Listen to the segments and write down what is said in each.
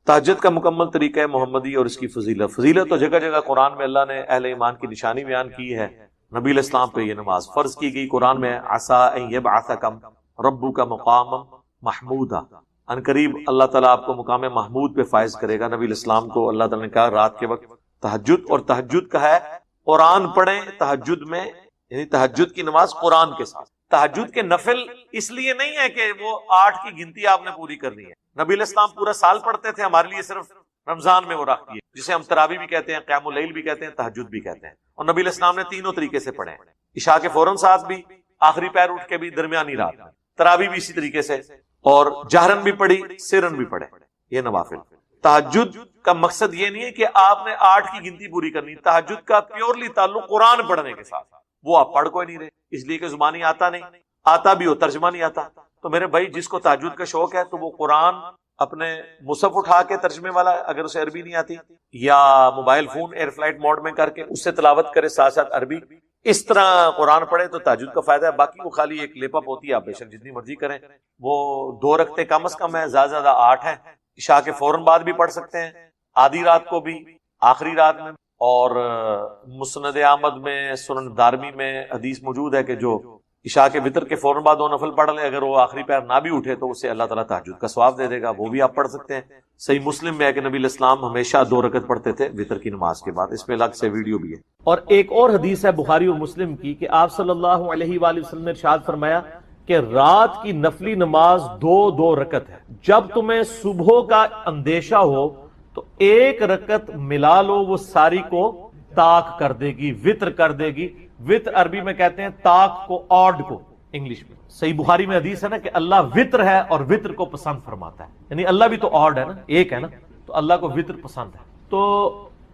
تہجد کا مکمل طریقہ ہے محمدی اور اس کی فضیلت تو جگہ جگہ قرآن میں اللہ نے اہل ایمان کی نشانی بیان کی ہے. نبی علیہ السلام پہ یہ نماز فرض کی گئی. قرآن میں عسیٰ ان یبعثکم ربک مقاما محمودا، ان قریب اللہ تعالیٰ آپ کو مقام محمود پہ فائز کرے گا. نبی علیہ السلام کو اللہ تعالیٰ نے کہا رات کے وقت تہجد، اور تہجد کا ہے قرآن پڑھیں تہجد میں، یعنی تہجد کی نماز قرآن کے ساتھ. تہجد کے نفل اس لیے نہیں ہے کہ وہ 8 کی گنتی آپ نے پوری کرنی ہے. نبی علیہ السلام پورا سال پڑھتے تھے، ہمارے لیے صرف رمضان میں وہ رکھ دیے، جسے ہم تراویح بھی کہتے ہیں، قیام اللیل بھی کہتے ہیں، تہجد بھی کہتے ہیں. اور نبی علیہ السلام نے تینوں طریقے سے پڑھے، عشاء کے فوراً ساتھ بھی، آخری پیر اٹھ کے بھی، درمیانی رات میں. تراویح بھی اسی طریقے سے، اور جہرن بھی پڑھی، سرن بھی پڑھے. یہ نوافل. تہجد کا مقصد یہ نہیں ہے کہ آپ نے 8 کی گنتی پوری کرنی. تہجد کا پیورلی تعلق قرآن پڑھنے کے ساتھ، وہ آپ پڑھ کوئی نہیں رہے، اس لیے کہ زبانی آتا نہیں، آتا بھی ہو ترجمہ نہیں آتا. تو میرے بھائی جس کو تہجد کا شوق ہے تو وہ قرآن اپنے مصحف اٹھا کے ترجمے والا، اگر اسے عربی نہیں آتی، یا mobile phone air flight mode میں کر کے اس سے تلاوت کرے ساتھ ساتھ عربی، اس طرح قرآن پڑھے تو تہجد کا فائدہ ہے. باقی وہ خالی ایک لیپ اپ ہوتی ہے، آپ بے شک جتنی مرضی کریں. وہ 2 رکعتیں کم از کم ہے، زیادہ زیادہ 8 ہیں. عشاء کے فوراً بعد بھی پڑھ سکتے ہیں، آدھی رات کو بھی، آخری رات میں. اور مسند احمد میں، سنن دارمی میں حدیث موجود ہے کہ جو عشاء کے وتر کے فوراً بعد 2 نفل پڑھ لے، اگر وہ آخری پیر نہ بھی اٹھے تو اسے اللہ تعالیٰ تہجد کا ثواب دے دے گا. وہ بھی آپ پڑھ سکتے ہیں. صحیح مسلم میں ہے کہ نبی علیہ السلام ہمیشہ 2 رکعت پڑھتے تھے وتر کی نماز کے بعد. اس پہ الگ سے ویڈیو بھی ہے. اور ایک اور حدیث ہے بخاری اور مسلم کی کہ آپ صلی اللہ علیہ وآلہ وسلم نے ارشاد فرمایا کہ رات کی نفلی نماز 2 رکعت ہے. جب تمہیں صبح کا اندیشہ ہو تو 1 رکعت ملا لو، وہ ساری کو طاق کر دے گی، وطر کر دے گی. وطر عربی میں کہتے ہیں طاق کو، آڈ کو انگلش میں. صحیح بخاری میں حدیث ہے نا کہ اللہ وطر ہے اور وطر کو پسند فرماتا ہے. یعنی اللہ بھی تو آڈ ہے نا، ایک ہے نا، تو اللہ کو وطر پسند ہے. تو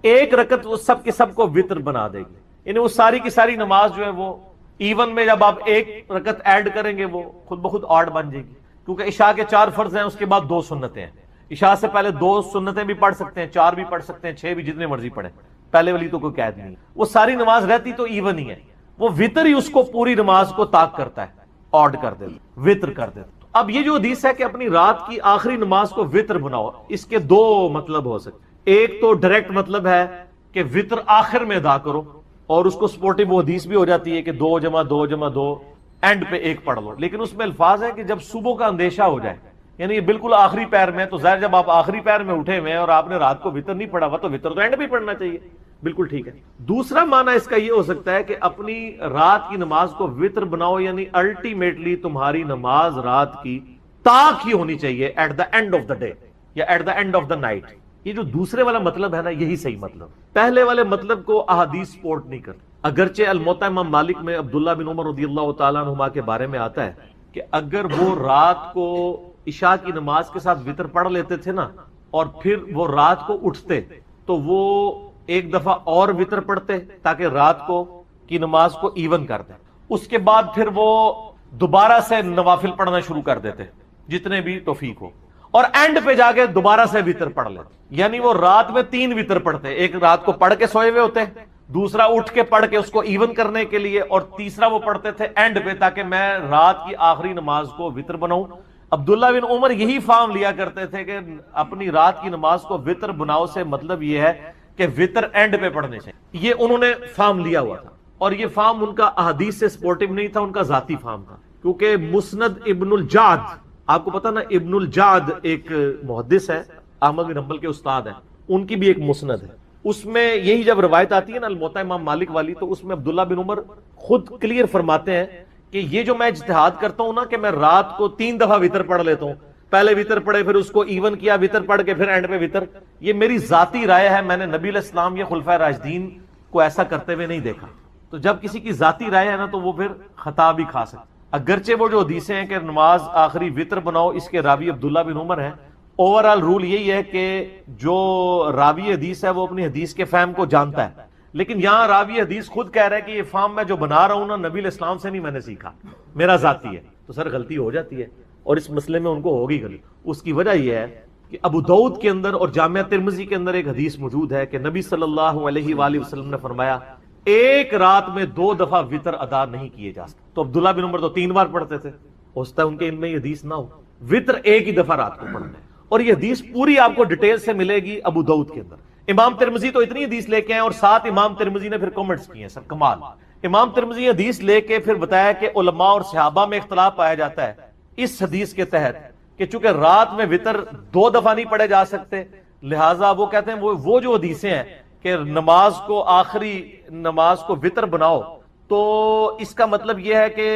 1 رکعت وہ سب کے سب کو وطر بنا دے گی. یعنی وہ ساری کی ساری نماز جو ہے وہ ایون میں جب آپ 1 رکعت ایڈ کریں گے وہ خود بخود آڈ بن جائے گی. کیونکہ عشاء کے 4 فرض ہیں، اس کے بعد 2 سنتیں ہیں. عشاء سے پہلے 2 سنتیں بھی پڑھ سکتے ہیں، 4 بھی پڑھ سکتے ہیں، 6 بھی، جتنے مرضی پڑھیں. پہلے والی تو کوئی قید نہیں. وہ ساری نماز رہتی تو ایون ہی ہے. وہ وطر ہی اس کو پوری نماز کو طاق کرتا ہے، آڈ کر دیتا، وطر کر دیتا. اب یہ جو حدیث ہے کہ اپنی رات کی آخری نماز کو وطر بناؤ، اس کے 2 مطلب ہو سکتے. ایک تو ڈائریکٹ مطلب ہے کہ وطر آخر میں ادا کرو، اور اس کو سپورٹیو وہ حدیث بھی ہو جاتی ہے کہ 2 جمع 2 جمع 2 اینڈ پہ 1 پڑھ لو. لیکن اس میں الفاظ ہے کہ جب صبح کا اندیشہ ہو جائے، یعنی یہ بالکل آخری پیر میں. تو ظاہر جب آپ آخری پیر میں اٹھے ہوئے اور آپ نے رات کو وطر نہیں پڑھا ہوا تو وطر تو اینڈ بھی پڑھنا چاہیے. بالکل ٹھیک ہے. دوسرا معنی اس کا یہ ہو سکتا ہے کہ اپنی رات کی نماز کو وطر بناؤ، یعنی الٹیمیٹلی تمہاری نماز رات کی طاق ہی ہونی چاہیے at the end of the day یا at the end of the night. یہ جو دوسرے والا مطلب ہے نا، یہی صحیح مطلب. پہلے والے مطلب کو احادیث سپورٹ نہیں کرتے. اگرچہ الموطا امام مالک میں عبداللہ بن عمر رضی اللہ تعالیٰ عنہما کے بارے میں آتا ہے کہ اگر وہ رات کو عشاء کی نماز کے ساتھ وطر پڑھ لیتے تھے نا، اور پھر وہ رات کو اٹھتے تو وہ 1 دفعہ اور وطر پڑھتے تاکہ رات کو کی نماز کو ایون کر دیں. اس کے بعد پھر وہ دوبارہ سے نوافل پڑھنا شروع کر دیتے جتنے بھی توفیق ہو، اور اینڈ پہ جا کے دوبارہ سے وطر پڑھ لیتے. یعنی وہ رات میں 3 وطر پڑھتے، ایک رات کو پڑھ کے سوئے ہوئے ہوتے، دوسرا اٹھ کے پڑھ کے اس کو ایون کرنے کے لیے، اور تیسرا وہ پڑھتے تھے اینڈ پہ تاکہ میں رات کی آخری نماز کو وطر بناؤں. عبداللہ بن عمر یہی فارم لیا کرتے تھے کہ اپنی رات کی نماز کو وطر بناؤ سے مطلب یہ ہے کہ وطر اینڈ پہ پڑھنے سے. یہ انہوں نے فارم لیا ہوا تھا، اور یہ فارم ان کا احادیث سے سپورٹیو نہیں تھا، ان کا ذاتی فارم تھا. کیونکہ مسند ابن الجعد، آپ کو پتا نا ابن الجعد ایک محدث ہے، احمد بن حنبل کے استاد ہیں، ان کی بھی ایک مسند ہے. اس میں یہی جب روایت آتی ہے نا الموطا امام مالک والی، تو اس میں عبداللہ بن عمر خود کلیئر فرماتے ہیں کہ یہ جو میں اجتہاد کرتا ہوں نا کہ میں رات کو 3 دفعہ وطر پڑھ لیتا ہوں، پہلے وطر پڑھے پھر اس کو ایون کیا، وطر پڑھ کے پھر اینڈ پہ وطر، یہ میری ذاتی رائے ہے. میں نے نبی علیہ السلام یا خلفائے راشدین کو ایسا کرتے ہوئے نہیں دیکھا. تو جب کسی کی ذاتی رائے ہے نا تو وہ پھر خطا بھی کھا سکتا. اگرچہ وہ جو حدیثیں ہیں کہ نماز آخری وطر بناؤ، اس کے راوی عبداللہ بن عمر ہیں، اوور آل رول یہی ہے کہ جو راوی حدیث ہے وہ اپنی حدیث کے فہم کو جانتا ہے. لیکن یہاں راوی حدیث خود کہہ رہا ہے کہ یہ فہم میں جو بنا رہا ہوں نا نبی علیہ السلام سے نہیں میں نے سیکھا، میرا ذاتی ہے. تو سر غلطی ہو جاتی ہے، اور اس مسئلے میں ان کو ہوگی غلطی. اس کی وجہ یہ ہے کہ ابو داؤد کے اندر اور جامعہ ترمذی کے اندر ایک حدیث موجود ہے کہ نبی صلی اللہ علیہ وآلہ وسلم نے فرمایا ایک رات میں 2 دفعہ وطر ادا نہیں کیے جا سکتے. تو عبداللہ بن عمر تو 3 بار پڑھتے تھے، ہو سکتا ہے ان کے ان میں یہ حدیث نہ ہو. وطر ایک ہی دفعہ رات کو پڑھنا ہے. اور یہ حدیث پوری آپ کو ڈیٹیل سے ملے گی ابو داؤد کے اندر. امام ترمذی تو اتنی حدیث لے کے ہیں اور ساتھ امام ترمذی نے پھر کمنٹس کیے ہیں. سر کمال. امام ترمذی حدیث لے کے پھر بتایا کہ علماء اور صحابہ میں اختلاف پایا جاتا ہے اس حدیث کے تحت کہ چونکہ رات میں وتر 2 دفعہ نہیں پڑھے جا سکتے، لہٰذا وہ کہتے ہیں وہ جو حدیثیں ہیں کہ نماز کو آخری نماز کو وتر بناؤ، تو اس کا مطلب یہ ہے کہ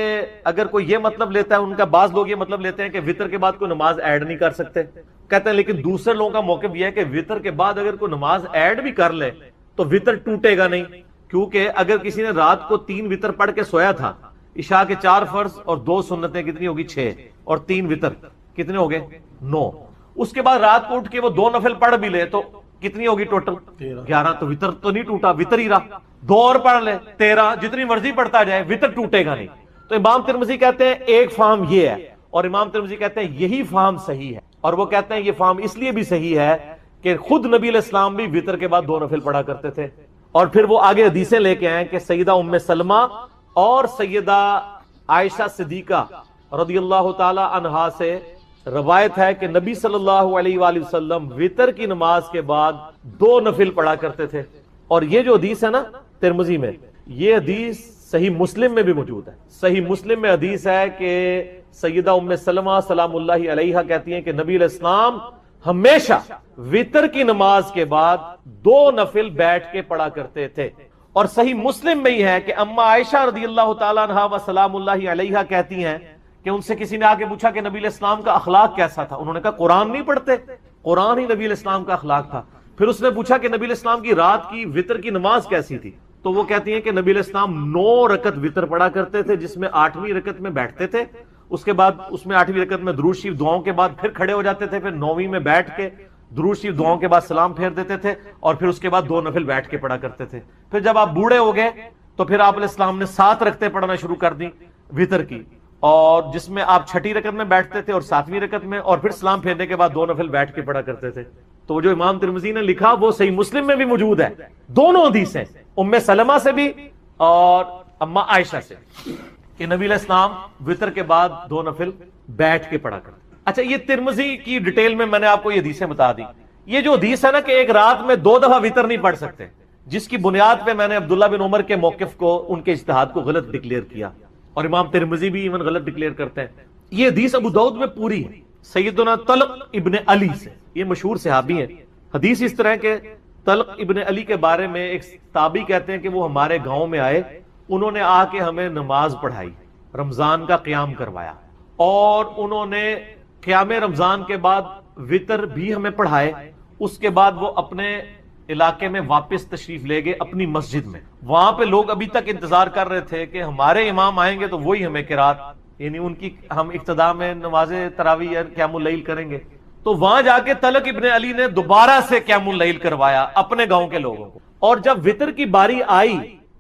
اگر کوئی یہ مطلب لیتا ہے، ان کا بعض لوگ یہ مطلب لیتے ہیں کہ وتر کے بعد کوئی نماز ایڈ نہیں کر سکتے. کہتے ہیں لیکن دوسرے لوگوں کا موقف یہ ہے کہ وتر کے بعد اگر کوئی نماز ایڈ بھی کر لے تو وتر ٹوٹے گا نہیں، کیونکہ اگر کسی نے رات کو 3 وتر پڑھ کے سویا تھا، عشاء کے 4 فرض اور 2 سنتیں کتنی ہوگی 6 اور 3 وتر کتنے ہو گئے 9. اس کے بعد رات کو اٹھ کے وہ 2 نفل پڑھ بھی لے تو کتنی ہوگی ٹوٹل 11. تو وتر تو نہیں ٹوٹا، وتر ہی رہا. 2 اور پڑھ لے 13، جتنی مرضی پڑھتا جائے وتر ٹوٹے گا نہیں. تو امام ترمذی کہتے ہیں ایک فہم یہ ہے، اور امام ترمذی کہتے ہیں یہی فہم صحیح ہے. اور وہ کہتے ہیں یہ فہم اس لیے بھی صحیح ہے کہ خود نبی علیہ السلام بھی وتر کے بعد 2 نفل پڑھا کرتے تھے. اور پھر وہ آگے حدیثیں لے کے آئے کہ سیدہ ام سلمہ اور سیدہ عائشہ صدیقہ رضی اللہ تعالی عنہا سے روایت ہے کہ نبی صلی اللہ علیہ وآلہ وسلم وتر کی نماز کے بعد 2 نفل پڑھا کرتے تھے. اور یہ جو حدیث ہے نا ترمذی میں، یہ حدیث صحیح مسلم میں بھی موجود ہے. صحیح مسلم میں حدیث ہے کہ سیدہ ام سلمہ سلام اللہ علیہا کہتی ہیں کہ نبی علیہ السلام ہمیشہ وتر کی نماز کے بعد 2 نفل بیٹھ کے پڑھا کرتے تھے. اور صحیح مسلم میں ہی ہے کہ اما عائشہ رضی اللہ تعالیٰ عنہا و سلام اللہ علیہا کہتی ہیں کہ ان سے کسی نے آ کے پوچھا کہ نبی علیہ السلام کا اخلاق کیسا تھا. انہوں نے کہا قرآن نہیں پڑھتے، قرآن ہی نبی علیہ السلام کا اخلاق تھا. پھر اس نے پوچھا کہ نبی علیہ السلام کی رات کی وتر کی نماز کیسی تھی، تو وہ کہتی ہیں کہ نبی علیہ السلام 9 رکعت وتر پڑھا کرتے تھے، جس میں 8ویں رکعت میں بیٹھتے تھے. اس کے بعد اس میں 8ویں رکعت میں درود شریف دعاؤں کے بعد پھر کھڑے ہو جاتے تھے، پھر 9ویں میں بیٹھ کے درود شریف دعاؤں کے بعد سلام پھیر دیتے تھے، اور پھر اس کے بعد 2 نفل بیٹھ کے پڑھا کرتے تھے. پھر جب آپ بوڑھے ہو گئے تو پھر آپ علیہ السلام نے 7 رکعتیں پڑھنا شروع کر دی وتر کی، اور جس میں آپ 6ٹھی رکعت میں بیٹھتے تھے اور 7ویں رکعت میں، اور پھر سلام پھیرنے کے بعد 2 نفل بیٹھ کے پڑھا کرتے تھے. تو جو امام ترمذی نے لکھا وہ صحیح مسلم میں بھی موجود ہے. دونوں حدیثیں ام سلمہ سے بھی اور اما عائشہ سے کہ نبی علیہ السلام وتر کے بعد 2 نفل بیٹھ کے پڑھا کرتے. اچھا، یہ ترمذی کی ڈیٹیل میں نے آپ کو یہ حدیثیں بتا دی. یہ جو حدیث ہے نا کہ ایک رات میں 2 دفعہ وتر نہیں پڑھ سکتے، جس کی بنیاد پہ میں نے عبداللہ بن عمر کے موقف کو، ان کے اجتہاد کو غلط ڈکلیئر کیا، اور امام ترمذی بھی ایون غلط ڈکلیئر کرتے ہیں. یہ حدیث ابو داؤد میں پوری ہے سیدنا طلق ابن علی سے. یہ مشہور صحابی ہیں. حدیث اس طرح کہ طلق ابن علی کے بارے میں ایک تابعی کہتے ہیں کہ وہ ہمارے گاؤں میں آئے، انہوں نے آ کے ہمیں نماز پڑھائی، رمضان کا قیام کروایا، اور انہوں نے قیام رمضان کے بعد وتر بھی ہمیں پڑھائے. اس کے بعد وہ اپنے علاقے میں واپس تشریف لے گئے اپنی مسجد میں. وہاں پہ لوگ ابھی تک انتظار کر رہے تھے کہ ہمارے امام آئیں گے تو وہی ہمیں قرات، یعنی ان کی ہم ابتدا میں نماز تراویح یا قیام اللیل کریں گے. تو وہاں جا کے طلق ابن علی نے دوبارہ سے قیام اللیل کروایا اپنے گاؤں کے لوگوں کو. اور جب وتر کی باری آئی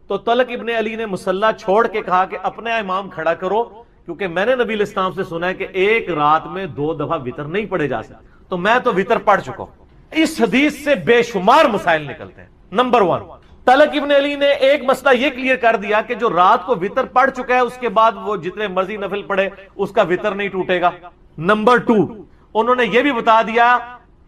تو طلق ابن علی نے مصلی چھوڑ کے کہا کہ اپنے امام کھڑا کرو، کیونکہ میں نے نبی علیہ السلام سے سنا ہے کہ ایک رات میں 2 دفعہ وتر نہیں پڑھے جا سکتے، تو میں تو وتر پڑھ چکا ہوں. اس حدیث سے بے شمار مسائل نکلتے ہیں. نمبر 1، طلق ابن علی نے ایک مسئلہ یہ کلیئر کر دیا کہ جو رات کو وتر پڑھ چکا ہے اس کے بعد وہ جتنے مرضی نفل پڑھے اس کا وتر نہیں ٹوٹے گا. نمبر 2، انہوں نے یہ بھی بتا دیا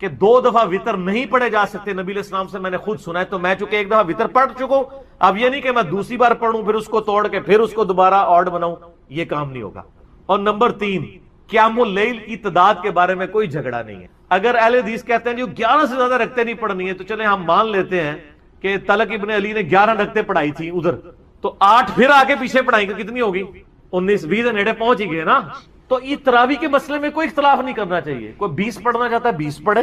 کہ 2 دفعہ وتر نہیں پڑھے جا سکتے. نبی علیہ السلام سے میں نے خود سنا ہے، تو میں چونکہ ایک دفعہ وتر پڑھ چکا ہوں، اب یہ نہیں کہ میں دوسری بار پڑھوں پھر اس کو توڑ کے پھر اس کو دوبارہ آڈ بناؤں، یہ کام نہیں ہوگا. اور نمبر 3، قیام اللیل کی تعداد کے بارے میں کوئی جھگڑا نہیں ہے. اگر اہل حدیث کہتے ہیں جو 11 سے زیادہ رکعتیں نہیں پڑھنی ہے، تو چلیں ہم مان لیتے ہیں کہ طلق ابن علی نے 11 رکعتیں پڑھائی تھی ادھر، تو 8 پھر آگے پیچھے پڑھائیں گے، کتنی ہوگی 19 20 نیڑے پہنچ ہی گئے نا. تو یہ تراویح کے مسئلے میں کوئی اختلاف نہیں کرنا چاہیے. کوئی 20 پڑھنا چاہتا ہے 20 پڑھے.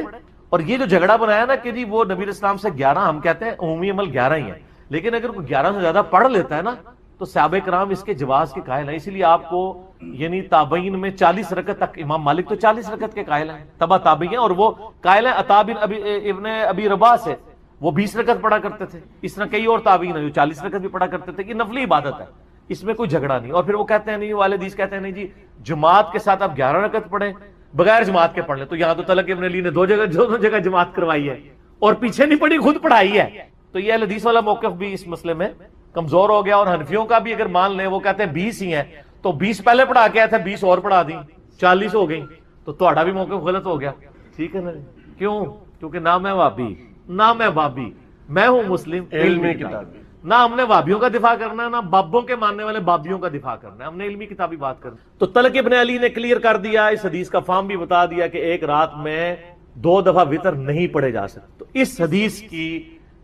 اور یہ جو جھگڑا بنایا نا کہ جی وہ نبی علیہ السلام سے 11، ہم کہتے ہیں عمومی عمل 11 ہی ہے، لیکن اگر کوئی 11 سے زیادہ پڑھ لیتا ہے نا تو صحابہ کرام اس کے جواز کے قائل ہیں. اسی لیے آپ کو یعنی تابعین میں 40 رکعت تک، امام مالک تو 40 رکعت کے قائل ہیں، تبع تابعی ہیں، اور وہ قائل ہیں عطا بن ابن ابی رباح سے، وہ 20 رکعت پڑھا کرتے تھے. اس طرح کئی اور تابعین ہیں جو 40 رکعت بھی پڑھا کرتے تھے. یہ نفلی عبادت ہے، اس میں کوئی جھگڑا نہیں. اور پھر وہ کہتے ہیں نہیں، والے حدیث کہتے ہیں نہیں جی جماعت کے ساتھ آپ 11 رکعت پڑھیں، بغیر جماعت کے پڑھ لیں. تو یہاں تو طلق ابن علی نے 2 جگہ جماعت کروائی ہے اور پیچھے نہیں پڑھی، خود پڑھائی ہے. تو یہ حدیث والا موقف بھی اس مسئلے میں کمزور ہو گیا. اور حنفیوں کا بھی اگر مان لیں، وہ کہتے ہیں 20 ہی ہیں، تو 20 پہلے پڑھا کے آیا تھا، 20 اور پڑھا دی، 40 ہو گئی، تو تہاڈا بھی موقف غلط ہو گیا. ٹھیک ہے نا؟ کیوں؟ کیونکہ نہ میں وہابی نہ میں بابی، میں ہوں مسلم علمی کتابی۔ نہ ہم نے وابیوں کا دفاع کرنا ہے، نہ بابوں کے ماننے والے بابیوں کا دفاع کرنا ہے، ہم نے علمی کتابی بات کرنا۔ تو طلق ابن علی نے کلیئر کر دیا، اس حدیث کا فہم بھی بتا دیا کہ ایک رات میں 2 دفعہ وتر نہیں پڑھے جا سکتے۔ تو اس حدیث کی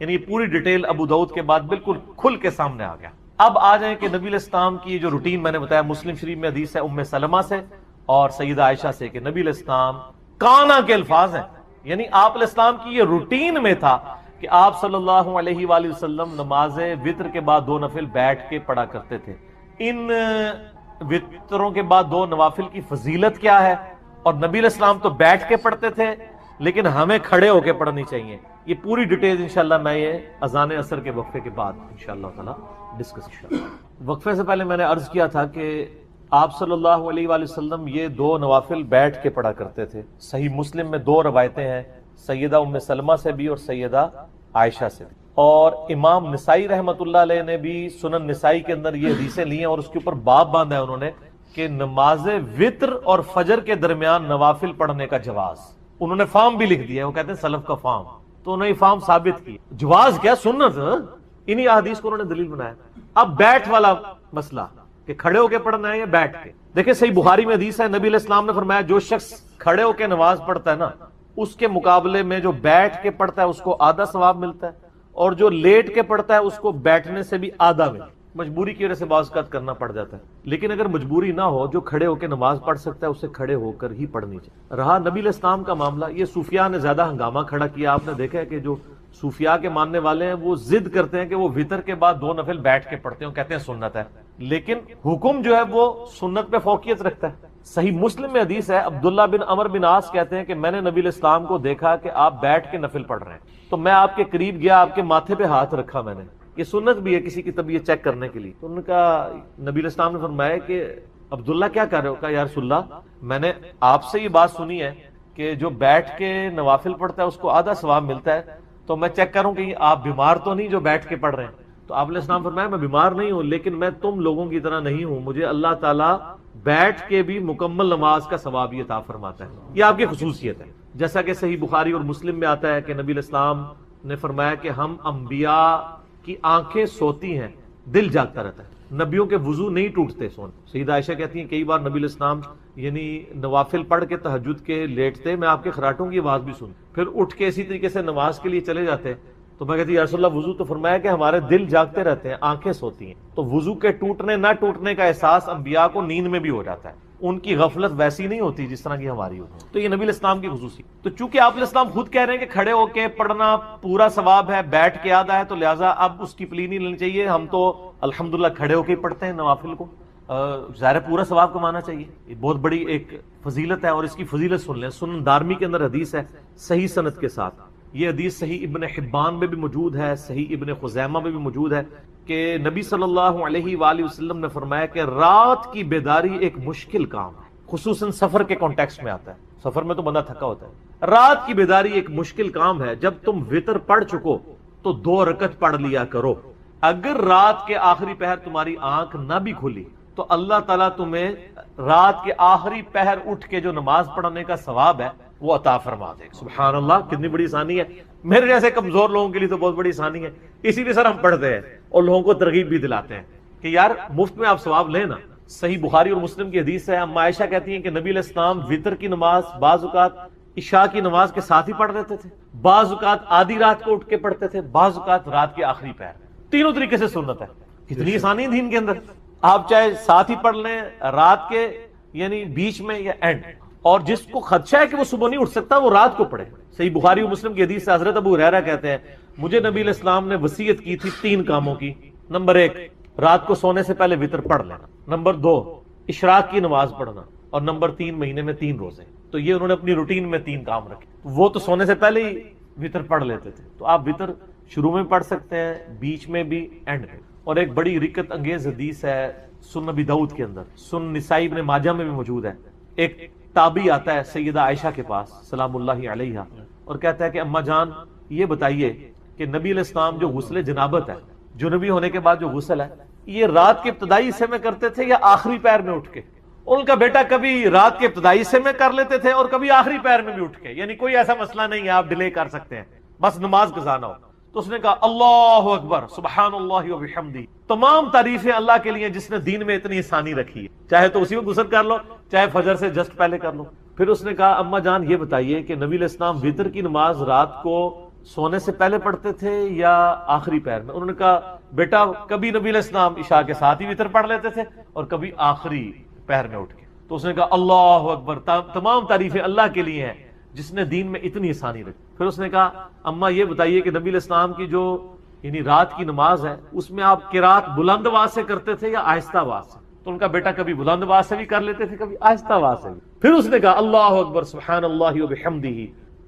یعنی پوری ڈیٹیل ابو داؤد کے بعد بالکل کھل کے سامنے آ گیا۔ اب آ جائیں کہ نبی علیہ السلام کی جو روٹین میں نے بتایا، مسلم شریف میں حدیث ہے ام سلمہ سے اور سیدہ عائشہ سے کہ نبی علیہ السلام کانا کے الفاظ ہیں، یعنی آپ علیہ السلام کی یہ روٹین میں تھا کہ آپ صلی اللہ علیہ وآلہ وسلم نماز وتر کے بعد 2 نفل بیٹھ کے پڑھا کرتے تھے۔ ان وتروں کے بعد 2 نوافل کی فضیلت کیا ہے، اور نبی علیہ السلام تو بیٹھ کے پڑھتے تھے لیکن ہمیں کھڑے ہو کے پڑھنی چاہیے، یہ پوری ڈیٹیل انشاءاللہ میں یہ اذان عصر کے وقفے کے بعد انشاءاللہ تعالی ڈسکس کروں۔ وقفے سے پہلے میں نے عرض کیا تھا کہ آپ صلی اللہ علیہ وآلہ وسلم یہ 2 نوافل بیٹھ کے پڑھا کرتے تھے۔ صحیح مسلم میں 2 روایتیں ہیں، سیدہ ام سلمہ سے بھی اور سیدہ عائشہ سے بھی، اور امام نسائی رحمۃ اللہ علیہ نے بھی سنن نسائی کے اندر یہ حدیثیں لی ہیں اور اس کے اوپر باب باندھا ہے انہوں نے کہ نماز وتر اور فجر کے درمیان نوافل پڑھنے کا جواز، انہوں نے فارم بھی لکھ دیا ہے، وہ کہتے ہیں سلف کا فارم، تو انہوں نے فارم ثابت کی، جواز کیا سنت، انہی احادیث کو انہوں نے دلیل بنایا۔ اب بیٹھ والا مسئلہ کہ کھڑے ہو کے پڑھنا ہے یا بیٹھ کے، دیکھیں صحیح بخاری میں حدیث ہے، نبی علیہ السلام نے فرمایا جو شخص کھڑے ہو کے نماز پڑھتا ہے نا، اس کے مقابلے میں جو بیٹھ کے پڑھتا ہے اس کو آدھا ثواب ملتا ہے، اور جو لیٹ کے پڑھتا ہے اس کو بیٹھنے سے بھی آدھا ملتا ہے۔ مجبوری کی وجہ سے بعض اوقات کرنا پڑ جاتا ہے، لیکن اگر مجبوری نہ ہو، جو کھڑے ہو کے نماز پڑھ سکتا ہے اسے کھڑے ہو کر ہی پڑھنی چاہیے۔ رہا نبی علیہ السلام کا معاملہ، یہ صوفیاء نے زیادہ ہنگامہ کھڑا کیا، آپ نے دیکھا ہے کہ جو صوفیاء کے ماننے والے ہیں وہ ضد کرتے ہیں کہ وہ وتر کے بعد 2 نفل بیٹھ کے پڑھتے ہیں، کہتے ہیں سنت ہے، لیکن حکم جو ہے وہ سنت پہ فوقیت رکھتا ہے۔ صحیح مسلم میں حدیث ہے، عبداللہ بن عمر بن عاص کہتے ہیں کہ میں نے نبی علیہ السلام کو دیکھا کہ آپ بیٹھ کے نفل پڑھ رہے ہیں، تو میں آپ کے قریب گیا، آپ کے ماتھے پہ ہاتھ رکھا، میں نے، یہ سنت بھی ہے کسی کی طبیعت چیک کرنے کے لیے، تو ان کا نبی علیہ السلام نے فرمایا کہ عبداللہ کیا کر رہے ہو؟ کہا یا رسول اللہ میں نے آپ سے یہ بات سنی ہے کہ جو بیٹھ کے نوافل پڑھتا ہے اس کو آدھا ثواب ملتا ہے، تو میں چیک کروں کہ آپ بیمار تو نہیں جو بیٹھ کے پڑھ رہے ہیں؟ تو آپ علیہ السلام فرمایا میں بیمار نہیں ہوں، لیکن میں تم لوگوں کی طرح نہیں ہوں، مجھے اللہ تعالیٰ بیٹھ کے بھی مکمل نماز کا ثواب عطا فرماتا ہے، یہ آپ کی خصوصیت ہے۔ جیسا کہ صحیح بخاری اور مسلم میں آتا ہے کہ نبی علیہ السلام نے فرمایا کہ ہم انبیاء کی آنکھیں سوتی ہیں، دل جاگتا رہتا ہے، نبیوں کے وضو نہیں ٹوٹتے سونے۔ سیدہ عائشہ کہتی ہیں کئی بار نبی علیہ السلام یعنی نوافل پڑھ کے تہجد کے لیٹتے، میں آپ کے خراٹوں کی آواز بھی سن، پھر اٹھ کے اسی طریقے سے نماز کے لیے چلے جاتے، تو میں کہتی یا رسول اللہ وضو، تو فرمایا کہ ہمارے دل جاگتے رہتے ہیں، آنکھیں سوتی ہیں، تو وضو کے ٹوٹنے نہ ٹوٹنے کا احساس انبیاء کو نیند میں بھی ہو جاتا ہے، ان کی غفلت ویسی نہیں ہوتی جس طرح کی ہماری ہوتی، تو یہ نبی علیہ السلام کی خصوصی۔ تو چونکہ آپ علیہ السلام خود کہہ رہے ہیں کہ کھڑے ہو کے پڑھنا پورا ثواب ہے، بیٹھ کے آدھا ہے، تو لہٰذا اب اس کی پلی نہیں لینی چاہیے، ہم تو الحمدللہ کھڑے ہو کے ہی پڑھتے ہیں نوافل کو، ظاہر پورا ثواب کمانا چاہیے، یہ بہت بڑی ایک فضیلت ہے، اور اس کی فضیلت سن لیں۔ سنن دارمی کے اندر حدیث ہے صحیح سند کے ساتھ، یہ حدیث صحیح ابن حبان میں بھی موجود ہے، صحیح ابن خزیمہ میں بھی موجود ہے کہ نبی صلی اللہ علیہ وآلہ وسلم نے فرمایا کہ رات کی بیداری ایک مشکل کام ہے، خصوصاً سفر کے کانٹیکسٹ میں آتا ہے، سفر میں تو بندہ تھکا ہوتا ہے، رات کی بیداری ایک مشکل کام ہے، جب تم وتر پڑھ چکو تو 2 رکعت پڑھ لیا کرو، اگر رات کے آخری پہر تمہاری آنکھ نہ بھی کھلی تو اللہ تعالیٰ تمہیں رات کے آخری پہر اٹھ کے جو نماز پڑھنے کا ثواب ہے وہ عطا فرما دے۔ سبحان اللہ، کتنی بڑی آسانی ہے، میرے جیسے کمزور لوگوں کے لیے تو بہت بڑی آسانی ہے، اسی لیے سر ہم پڑھتے ہیں اور لوگوں کو ترغیب بھی دلاتے ہیں کہ یار مفت میں آپ ثواب لیں نا۔ صحیح بخاری اور مسلم کی حدیث ہے، اما عائشہ کہتی ہیں کہ نبی علیہ السلام وتر کی نماز بعض اوقات عشاء کی نماز کے ساتھ ہی پڑھ لیتے تھے، بعض اوقات آدھی رات کو اٹھ کے پڑھتے تھے، بعض اوقات رات کے آخری پہر، تینوں طریقے سے سنت ہے۔ کتنی آسانی ہے دین کے اندر، آپ چاہے ساتھ ہی پڑھ لیں، رات کے یعنی بیچ میں یا اینڈ، اور جس کو خدشہ ہے کہ وہ صبح نہیں اٹھ سکتا وہ رات کو پڑھے۔ صحیح بخاری و مسلم کی حدیث سے حضرت ابو ہریرہ کہتے ہیں مجھے نبی علیہ السلام نے وصیت کی تھی 3 کاموں کی، نمبر 1 رات کو سونے سے پہلے وتر پڑھ لینا، نمبر 2 اشراق کی نماز پڑھنا، اور نمبر 3 مہینے میں 3 روزے۔ تو یہ انہوں نے اپنی روٹین میں 3 کام رکھے، وہ تو سونے سے پہلے ہی وتر پڑھ لیتے تھے، تو آپ وتر شروع میں پڑھ سکتے ہیں، بیچ میں بھی، اینڈ میں۔ اور ایک بڑی رکت انگیز حدیث ہے سنن ابی داؤد کے اندر، سنن نسائی ابن ماجہ میں بھی موجود ہے، ایک تابعی آتا ہے سیدہ عائشہ کے پاس سلام اللہ علیہا اور کہتا ہے کہ اماں جان یہ بتائیے کہ نبی علیہ السلام جو غسل جنابت ہے، جنبی ہونے کے بعد جو غسل ہے، یہ رات کے ابتدائی حصے میں کرتے تھے یا آخری پہر میں اٹھ کے؟ ان کا بیٹا کبھی رات کے ابتدائی حصے میں کر لیتے تھے اور کبھی آخری پہر میں بھی اٹھ کے، یعنی کوئی ایسا مسئلہ نہیں ہے، آپ ڈیلے کر سکتے ہیں، بس نماز قضا نہ ہو۔ تو اس نے کہا اللہ اکبر سبحان اللہ و بحمدہ، تمام تعریفیں اللہ کے لیے جس نے دین میں اتنی آسانی رکھی ہے، چاہے تو اسی میں غسل کر لو، چاہے فجر سے جسٹ پہلے کر لو۔ پھر اس نے کہا اما جان یہ بتائیے کہ نبی علیہ السلام وتر کی نماز رات کو سونے سے پہلے پڑھتے تھے یا آخری پہر میں؟ انہوں نے کہا بیٹا کبھی نبی علیہ السلام عشاء کے ساتھ ہی وتر پڑھ لیتے تھے اور کبھی آخری پہر میں اٹھ کے۔ تو اس نے کہا اللہ اکبر، تمام تعریفیں اللہ کے لیے ہیں جس نے دین میں اتنی آسانی رکھی۔ پھر اس نے کہا اما یہ بتائیے کہ نبی علیہ السلام کی جو یعنی رات کی نماز ہے اس میں آپ قرات بلند آواز سے کرتے تھے یا آہستہ آواز سے؟ تو ان کا بیٹا کبھی بلند آواز سے بھی کر لیتے تھے، کبھی آہستہ آواز سے بھی۔ پھر اس نے کہا اللہ اکبر سبحان اللہ و بحمدہ،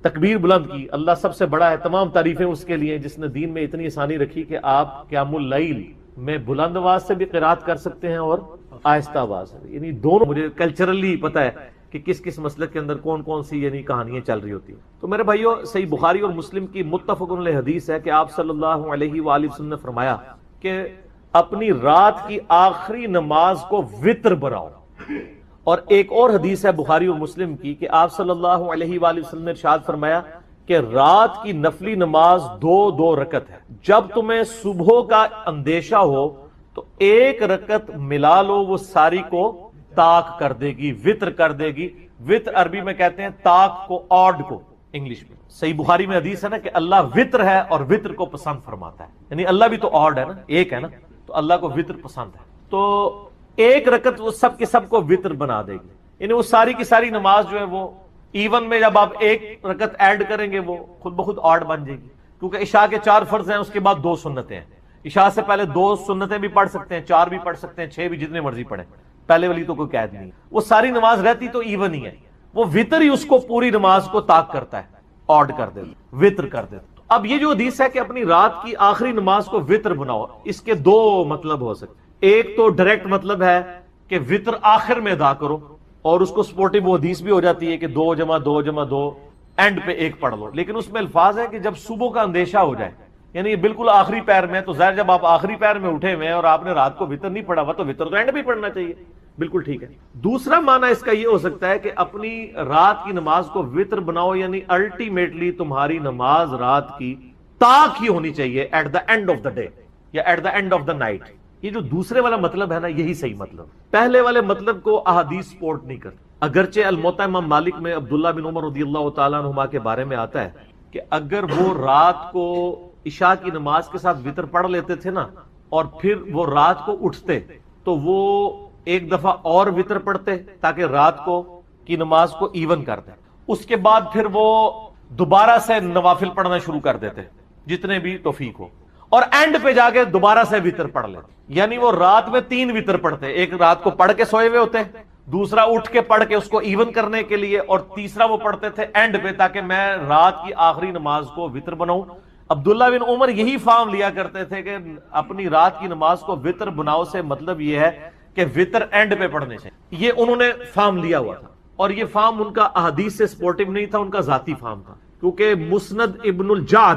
تکبیر بلند کی، اللہ سب سے بڑا ہے، تمام تعریفیں اس کے لیے جس نے دین میں اتنی آسانی رکھی کہ آپ قیام اللیل میں بلند آواز سے بھی قرات کر سکتے ہیں اور آہستہ آواز سے بھی۔ یعنی دونوں مجھے کلچرلی پتہ ہے کہ کس کس مسلک کے اندر کون کون سی یعنی کہانیاں چل رہی ہوتی ہیں۔ تو میرے بھائیو، صحیح بخاری اور مسلم کی متفق علیہ حدیث ہے کہ آپ صلی اللہ علیہ وآلہ وسلم نے فرمایا کہ اپنی رات کی آخری نماز کو وتر بناؤ۔ اور ایک اور حدیث ہے بخاری اور مسلم کی کہ آپ صلی اللہ علیہ وآلہ وسلم نے ارشاد فرمایا کہ رات کی نفلی نماز 2 رکعت ہے، جب تمہیں صبح کا اندیشہ ہو تو 1 رکعت ملا لو، وہ ساری کو تاک کر دے گی، وتر کر دے گی۔ وتر عربی میں کہتے ہیں تاک کو، آڈ کو انگلش میں۔ صحیح بخاری میں حدیث ہے نا کہ اللہ وتر ہے اور وتر کو پسند فرماتا ہے، یعنی اللہ بھی تو آڈ ہے نا، ایک ہے نا، تو اللہ کو وتر پسند ہے۔ تو 1 رکعت وہ سب کے سب کو وتر بنا دے گی، یعنی وہ ساری کی ساری نماز جو ہے وہ ایون میں جب آپ 1 رکعت ایڈ کریں گے وہ خود بخود آڈ بن جائے گی، کیونکہ عشاء کے 4 فرض ہیں، اس کے بعد 2 سنتیں ہیں۔ عشاء سے پہلے 2 سنتیں بھی پڑھ سکتے ہیں، 4 بھی پڑھ سکتے ہیں، 6 بھی، جتنے مرضی پڑھیں، پہلے والی تو کوئی قید نہیں۔ وہ ساری نماز رہتی تو ایون ہی ہے، وہ وتر ہی اس کو پوری نماز کو تاک کرتا ہے، آڈ کر دیتا، وتر کر دیتا۔ اب یہ جو حدیث ہے کہ اپنی رات کی آخری نماز کو وتر بناؤ، اس کے 2 مطلب ہو سکتے۔ ایک تو ڈائریکٹ مطلب ہے کہ وتر آخر میں ادا کرو، اور اس کو سپورٹنگ وہ حدیث بھی ہو جاتی ہے کہ 2 جمع 2 جمع 2 اینڈ پہ 1 پڑھ لو، لیکن اس میں الفاظ ہے کہ جب صبح کا اندیشہ ہو جائے، یعنی یہ بالکل آخری پیر میں، تو ظاہر جب آپ آخری پیر میں اٹھے ہوئے ہیں اور آپ نے رات کو وتر نہیں پڑھا ہوا تو وتر تو اینڈ بھی پڑھنا چاہیے، بالکل ٹھیک ہے۔ دوسرا معنی اس کا یہ ہو سکتا ہے کہ اپنی رات کی نماز کو وتر بناؤ، یعنی الٹیمیٹلی تمہاری نماز رات کی تاک ہی ہونی چاہیے at the end of the day یا at the end of the night. یہ جو دوسرے والا مطلب ہے نا، یہی صحیح مطلب۔ پہلے والے مطلب کو احادیث سپورٹ نہیں کرتے، اگرچہ الموطا امام مالک میں عبداللہ بن عمر رضی اللہ تعالیٰ عنہما کے بارے میں آتا ہے کہ اگر وہ رات کو عشاء کی نماز کے ساتھ وتر پڑھ لیتے تھے نا، اور پھر وہ رات کو اٹھتے تو وہ 1 دفعہ اور وتر پڑھتے تاکہ رات کو کی نماز کو ایون کر دیں، اس کے بعد پھر وہ دوبارہ سے نوافل پڑھنا شروع کر دیتے جتنے بھی توفیق ہو، اور اینڈ پہ جا کے دوبارہ سے وتر پڑھ لیتے، یعنی وہ رات میں 3 وتر پڑھتے، ایک رات کو پڑھ کے سوئے ہوئے ہوتے، دوسرا اٹھ کے پڑھ کے اس کو ایون کرنے کے لیے، اور تیسرا وہ پڑھتے تھے اینڈ پہ تاکہ میں رات کی آخری نماز کو وتر بناؤں۔ عبداللہ بن عمر یہی فارم لیا کرتے تھے کہ اپنی رات کی نماز کو وتر بناؤ سے مطلب یہ ہے کہ وتر اینڈ پہ پڑھنے سے، یہ انہوں نے فارم لیا ہوا تھا، اور یہ فارم ان کا احادیث سے سپورٹیو نہیں تھا، ان کا ذاتی فارم تھا، کیونکہ مسند ابن الجعد،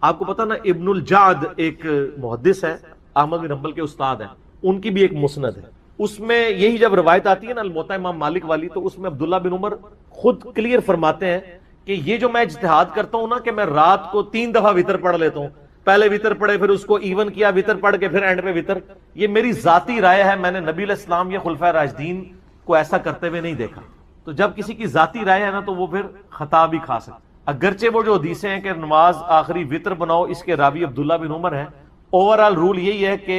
آپ کو پتا نا ابن الجعد ایک محدث ہے، احمد بن حنبل کے استاد ہیں، ان کی بھی ایک مسند ہے، اس میں یہی جب روایت آتی ہے نا الموطا امام مالک والی، تو اس میں عبداللہ بن عمر خود کلیئر فرماتے ہیں کہ یہ جو میں اجتہاد کرتا ہوں نا کہ میں رات کو 3 دفعہ وتر پڑھ لیتا ہوں، پہلے وتر پڑھے پھر اس کو ایون کیا، وتر پڑھ کے پھر اینڈ پہ وتر، یہ میری ذاتی رائے ہے، میں نے نبی علیہ السلام یا خلفائے راشدین کو ایسا کرتے ہوئے نہیں دیکھا۔ تو جب کسی کی ذاتی رائے ہے نا تو وہ پھر خطا بھی کھا سکتا، اگرچہ وہ جو حدیثیں ہیں کہ نماز آخری وتر بناؤ، اس کے راوی عبداللہ بن عمر ہیں، اوورآل رول یہی ہے کہ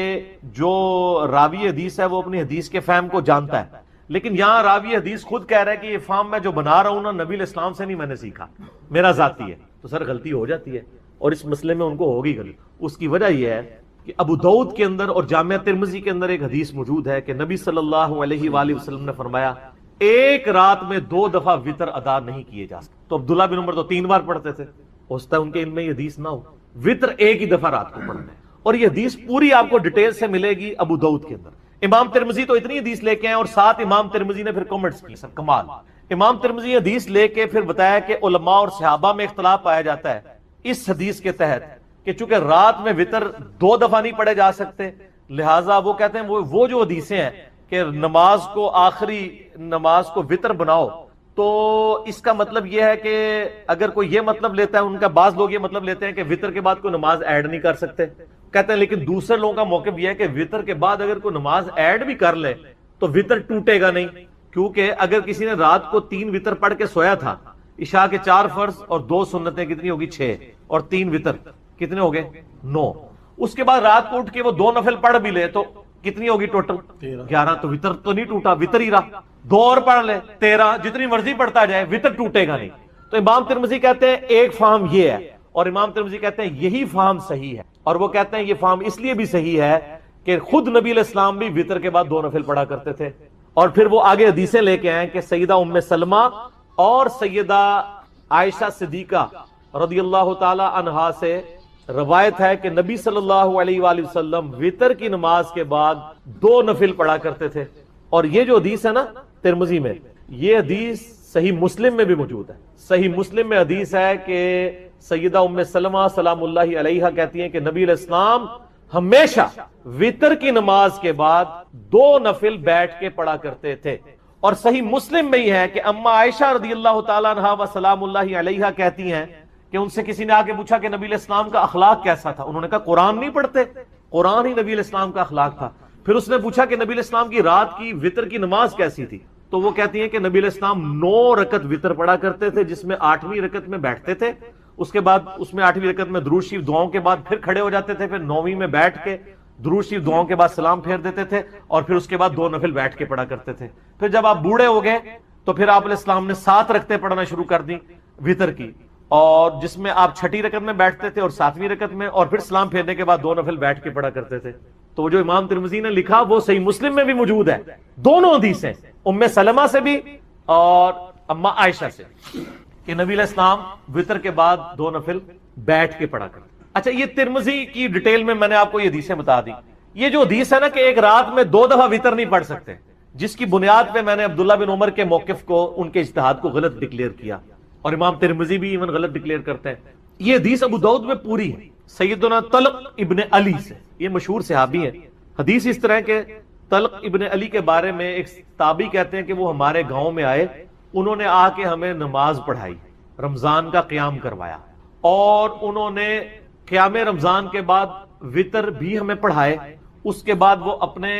جو راوی حدیث ہے وہ اپنی حدیث کے فہم کو جانتا ہے، لیکن یہاں راوی حدیث خود کہہ رہا ہے کہ یہ فہم میں جو بنا رہا ہوں نا نبی علیہ السلام سے نہیں میں نے سیکھا، میرا ذاتی ہے، تو سر غلطی ہو جاتی ہے، اور اس مسئلے میں ان کو ہوگی غلطی۔ اس کی وجہ یہ ہے کہ ابو داؤد کے اندر اور جامعہ ترمذی کے اندر ایک حدیث موجود ہے کہ نبی صلی اللہ علیہ وآلہ وسلم نے فرمایا ایک رات میں 2 دفعہ وتر ادا نہیں کیے جا سکتے۔ تو عبداللہ بن عمر تو 3 بار پڑھتے تھے، ہو سکتا ہے ان کے علم میں یہ حدیث نہ ہو، وتر ایک ہی دفعہ رات کو پڑھنا ہے، اور یہ حدیث پوری آپ کو ڈیٹیل سے ملے گی ابو داؤد کے اندر۔ امام ترمذی تو اتنی حدیث لے کے ہیں، اور ساتھ امام ترمذی نے پھر کمنٹس کی، سر کمال، امام ترمذی حدیث لے کے پھر بتایا کہ علماء اور صحابہ میں اختلاف پایا جاتا ہے اس حدیث کے تحت کہ چونکہ رات میں وتر 2 دفعہ نہیں پڑھے جا سکتے، لہٰذا وہ کہتے ہیں وہ جو حدیثیں ہیں کہ نماز کو آخری نماز کو وطر بناؤ، تو اس کا مطلب یہ ہے کہ اگر کوئی یہ مطلب لیتا ہے، ان کا بعض لوگ یہ مطلب لیتے ہیں کہ وطر کے بعد کوئی نماز ایڈ نہیں کر سکتے، کہتے ہیں لیکن دوسرے لوگوں کا موقف یہ ہے کہ وطر کے بعد اگر کوئی نماز ایڈ بھی کر لے تو وطر ٹوٹے گا نہیں، کیونکہ اگر کسی نے رات کو 3 وطر پڑھ کے سویا تھا، عشاء کے 4 فرض اور 2 سنتیں کتنی ہوگی 6 اور 3 وطر کتنے ہو گئے 9، اس کے بعد رات کو اٹھ کے وہ 2 نفل پڑھ بھی لے تو کتنی ہوگی ٹوٹل 11، تو وطر تو نہیں ٹوٹا، وطر ہی رہا، 2 اور پڑھ لے 13، جتنی مرضی پڑھتا جائے وطر ٹوٹے گا نہیں۔ تو امام ترمذی کہتے ہیں ایک فہم یہ ہے، اور امام ترمذی کہتے ہیں یہی فہم صحیح ہے، اور وہ کہتے ہیں یہ فہم اس لیے بھی صحیح ہے کہ خود نبی علیہ السلام بھی وطر کے بعد 2 نفل پڑھا کرتے تھے، اور پھر وہ آگے حدیثیں لے کے آئے کہ سیدہ ام سلمہ اور سیدہ عائشہ صدیقہ رضی اللہ تعالی عنہا سے روایت ہے کہ نبی صلی اللہ علیہ وآلہ وسلم وطر کی نماز کے بعد 2 نفل پڑھا کرتے تھے، اور یہ جو حدیث ہے نا ترمذی میں، یہ حدیث صحیح مسلم میں بھی موجود ہے۔ صحیح مسلم میں حدیث ہے کہ سیدہ ام سلمہ سلام اللہ علیہا کہتی ہیں کہ نبی علیہ السلام ہمیشہ وطر کی نماز کے بعد 2 نفل بیٹھ کے پڑھا کرتے تھے، اور صحیح مسلم میں ہی ہے کہ اما عائشہ رضی اللہ تعالیٰ عنہا و سلام اللہ علیہا کہتی ہیں کہ ان سے کسی نے آ کے پوچھا کہ نبی علیہ السلام کا اخلاق کیسا تھا، انہوں نے کہا قرآن نہیں پڑھتے، قرآن ہی نبی علیہ السلام کا اخلاق تھا۔ پھر اس نے پوچھا کہ نبی علیہ السلام کی رات کی وطر کی نماز کیسی تھی، تو وہ کہتی ہیں کہ نبی علیہ السلام 9 رکعت وطر پڑھا کرتے تھے، جس میں 8ویں رکعت میں بیٹھتے تھے، اس کے بعد اس میں 8ویں رکعت میں درود شریف دعاؤں کے بعد پھر کھڑے ہو جاتے تھے، پھر 9ویں میں بیٹھ کے درود شریف دعاؤں کے بعد سلام پھیر دیتے تھے، اور پھر اس کے بعد 2 نفل بیٹھ کے پڑھا کرتے تھے۔ پھر جب آپ بوڑھے ہو گئے تو پھر آپ علیہ السلام نے 7 رکعتیں پڑھنا شروع کر دی وطر کی، اور جس میں آپ 6ٹھی رکعت میں بیٹھتے تھے اور 7ویں رکعت میں، اور پھر سلام پھیرنے کے بعد 2 نفل بیٹھ کے پڑھا کرتے تھے۔ تو جو امام ترمذی نے لکھا وہ صحیح مسلم میں بھی موجود ہے، دونوں حدیثیں ام سلمہ سے بھی اور اما عائشہ سے، کہ نبی علیہ السلام وطر کے بعد 2 نفل بیٹھ کے پڑھا کرتے۔ اچھا، یہ ترمذی کی ڈیٹیل میں نے آپ کو یہ حدیثیں بتا دی۔ یہ جو حدیث ہے نا کہ ایک رات میں 2 دفعہ وطر نہیں پڑھ سکتے، جس کی بنیاد پہ میں نے عبداللہ بن عمر کے موقف کو، ان کے اجتہاد کو غلط ڈکلیئر کیا، اور امام ترمذی بھی ایون غلط ڈکلیئر کرتے ہیں۔ یہ حدیث ابو داؤد میں پوری ہے سیدنا طلق ابن علی سے، یہ مشہور صحابی ہیں۔ حدیث اس طرح کہ طلق ابن علی کے بارے میں ایک تابعی کہتے ہیں کہ وہ ہمارے گاؤں میں آئے، انہوں نے آ کے ہمیں نماز پڑھائی، رمضان کا قیام کروایا، اور انہوں نے قیام رمضان کے بعد وطر بھی ہمیں پڑھائے۔ اس کے بعد وہ اپنے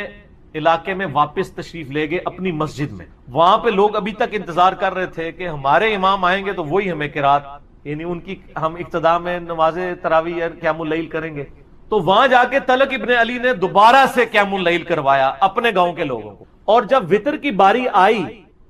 علاقے میں واپس تشریف لے گئے اپنی مسجد میں، وہاں پہ لوگ ابھی تک انتظار کر رہے تھے کہ ہمارے امام آئیں گے تو وہی ہمیں قرات، یعنی ان کی ہم ابتدا میں نماز تراویح یا قیام اللیل کریں گے۔ تو وہاں جا کے طلق ابن علی نے دوبارہ سے قیام اللیل کروایا اپنے گاؤں کے لوگوں کو، اور جب وطر کی باری آئی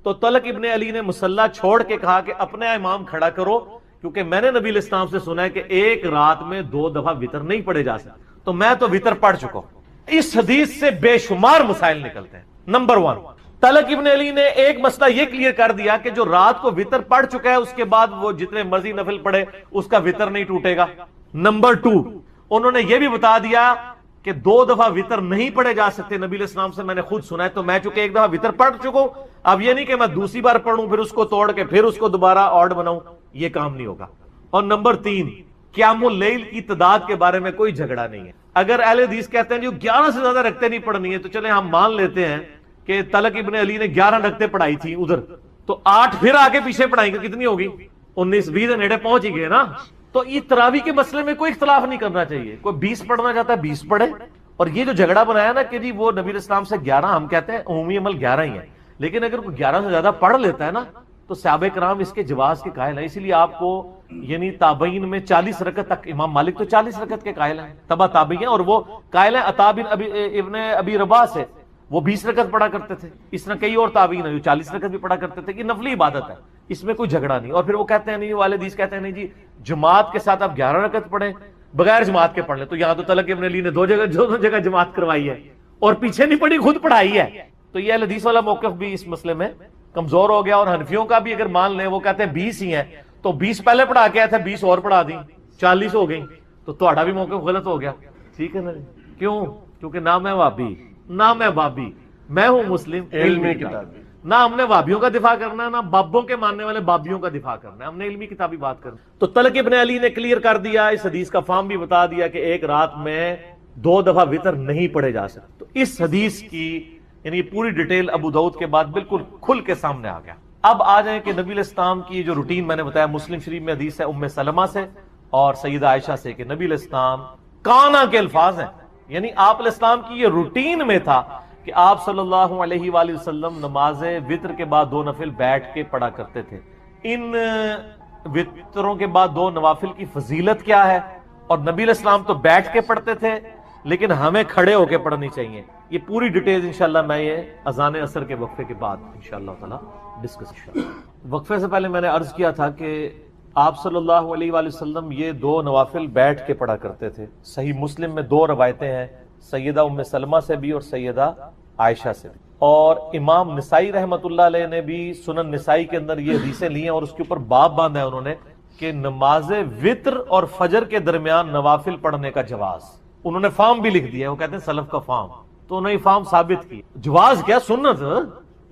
تو طلق ابن علی نے مصلی چھوڑ کے کہا کہ اپنے امام کھڑا کرو، کیونکہ میں نے نبی علیہ السلام سے سنا ہے کہ ایک رات میں 2 دفعہ وطر نہیں پڑھے جا سکتے، تو میں تو وطر پڑھ چکا ہوں۔ اس حدیث سے بے شمار مسائل نکلتے ہیں۔ نمبر 1، طلق ابن علی نے ایک مسئلہ یہ کلیئر کر دیا کہ جو رات کو وطر پڑھ چکا ہے اس کے بعد وہ جتنے مرضی نفل پڑھے اس کا وطر نہیں ٹوٹے گا۔ نمبر 2، انہوں نے یہ بھی بتا دیا کہ 2 دفعہ وطر نہیں پڑھے جا سکتے، نبی علیہ السلام سے میں نے خود سنا ہے، تو میں چونکہ ایک دفعہ وطر پڑھ چکا ہوں، اب یہ نہیں کہ میں دوسری بار پڑھوں پھر اس کو توڑ کے پھر اس کو دوبارہ آڈ بناؤں، یہ کام نہیں ہوگا۔ اور نمبر 3، قیام اللیل کی تعداد کے بارے میں کوئی جھگڑا نہیں ہے۔ اگر اہل حدیث کہتے ہیں جو 11 سے زیادہ رکھتے نہیں پڑھنی ہے، تو چلیں ہم مان لیتے ہیں کہ طلق ابن علی نے 11 رکھتے پڑھائی تھی ادھر، تو 8 پھر آگے پیچھے پڑھائیں گے، کتنی ہوگی 19 20 نیڑے پہنچ ہی گئے نا۔ تو یہ تراویح کے مسئلے میں کوئی اختلاف نہیں کرنا چاہیے، کوئی 20 پڑھنا چاہتا ہے 20 پڑھے۔ اور یہ جو جھگڑا بنایا نا کہ جی وہ نبی علیہ السلام سے 11، ہم کہتے ہیں عمومی عمل 11 ہی ہے، لیکن اگر کوئی 11 سے زیادہ پڑھ لیتا ہے نا تو صحابہ کرام اس کے جواز کے قائل ہیں۔ اسی لیے آپ کو یعنی تابعین میں 40 رکعت تک، امام مالک تو 40 رکعت کے قائل ہیں، تبع تابعی ہیں، اور وہ قائل ہیں عطا بن ابن ابی رباح سے، وہ 20 رکعت پڑھا کرتے تھے۔ اس طرح کئی اور تابعین ہیں جو 40 رکعت بھی پڑھا کرتے تھے، کہ نفلی عبادت ہے، اس میں کوئی جھگڑا نہیں۔ اور پھر وہ کہتے ہیں نہیں، والے حدیث کہتے ہیں نہیں جی جماعت کے ساتھ آپ 11 رکعت پڑھیں، بغیر جماعت کے پڑھ لیں۔ تو یہاں تو طلق ابن علی نے 2 جگہ جماعت کروائی ہے اور پیچھے نہیں پڑھی، خود پڑھائی ہے۔ تو یہ اہل حدیث والا موقف بھی اس مسئلے میں کمزور ہو گیا۔ اور حنفیوں کا بھی اگر مان لیں، وہ کہتے ہیں 20 ہی ہیں، تو 20 پہلے پڑھا کے آیا تھا، 20 اور پڑھا دی، 40 ہو گئی، تو تہاڈا بھی موقف غلط ہو گیا۔ ٹھیک ہے نا؟ کیوں؟ کیونکہ نہ میں وہابی نہ میں بابی، میں ہوں مسلم علمی کتابی۔ نہ ہم نے وہابیوں کا دفاع کرنا ہے، نہ بابوں کے ماننے والے بابیوں کا دفاع کرنا ہے، ہم نے علمی کتابی بات کرنا۔ تو طلق ابن علی نے کلیئر کر دیا، اس حدیث کا فہم بھی بتا دیا کہ ایک رات میں 2 دفعہ وطر نہیں پڑھے جا سکتے۔ تو اس حدیث کی یعنی یہ پوری ڈیٹیل ابو داؤد کے بعد بالکل کھل کے سامنے آ گیا۔ اب آ جائیں کہ نبی علیہ السلام کی جو روٹین میں نے بتایا، مسلم شریف میں حدیث ہے ام سلمہ سے اور سیدہ عائشہ سے کہ نبی علیہ السلام کانا کے الفاظ ہیں، یعنی آپ علیہ السلام کی یہ روٹین میں تھا کہ آپ صلی اللہ علیہ وآلہ وسلم نماز وتر کے بعد 2 نفل بیٹھ کے پڑھا کرتے تھے۔ ان وتروں کے بعد 2 نوافل کی فضیلت کیا ہے، اور نبی علیہ السلام تو بیٹھ کے پڑھتے تھے لیکن ہمیں کھڑے ہو کے پڑھنی چاہیے، یہ پوری ڈیٹیل انشاءاللہ میں یہ اذان عصر کے وقفے کے بعد انشاءاللہ تعالی ڈسکس کروں۔ وقفے سے پہلے میں نے عرض کیا تھا کہ آپ صلی اللہ علیہ وآلہ وسلم یہ 2 نوافل بیٹھ کے پڑھا کرتے تھے۔ صحیح مسلم میں 2 روایتیں ہیں، سیدہ ام سلمہ سے بھی اور سیدہ عائشہ سے بھی، اور امام نسائی رحمۃ اللہ علیہ نے بھی سنن نسائی کے اندر یہ حدیثیں لی ہیں اور اس کے اوپر باب باندھا ہے انہوں نے کہ نماز وتر اور فجر کے درمیان نوافل پڑھنے کا جواز، انہوں نے فارم بھی لکھ دیا ہے، وہ کہتے ہیں سلف کا فارم، تو انہوں نے یہ فارم ثابت کی، جواز کیا سنت،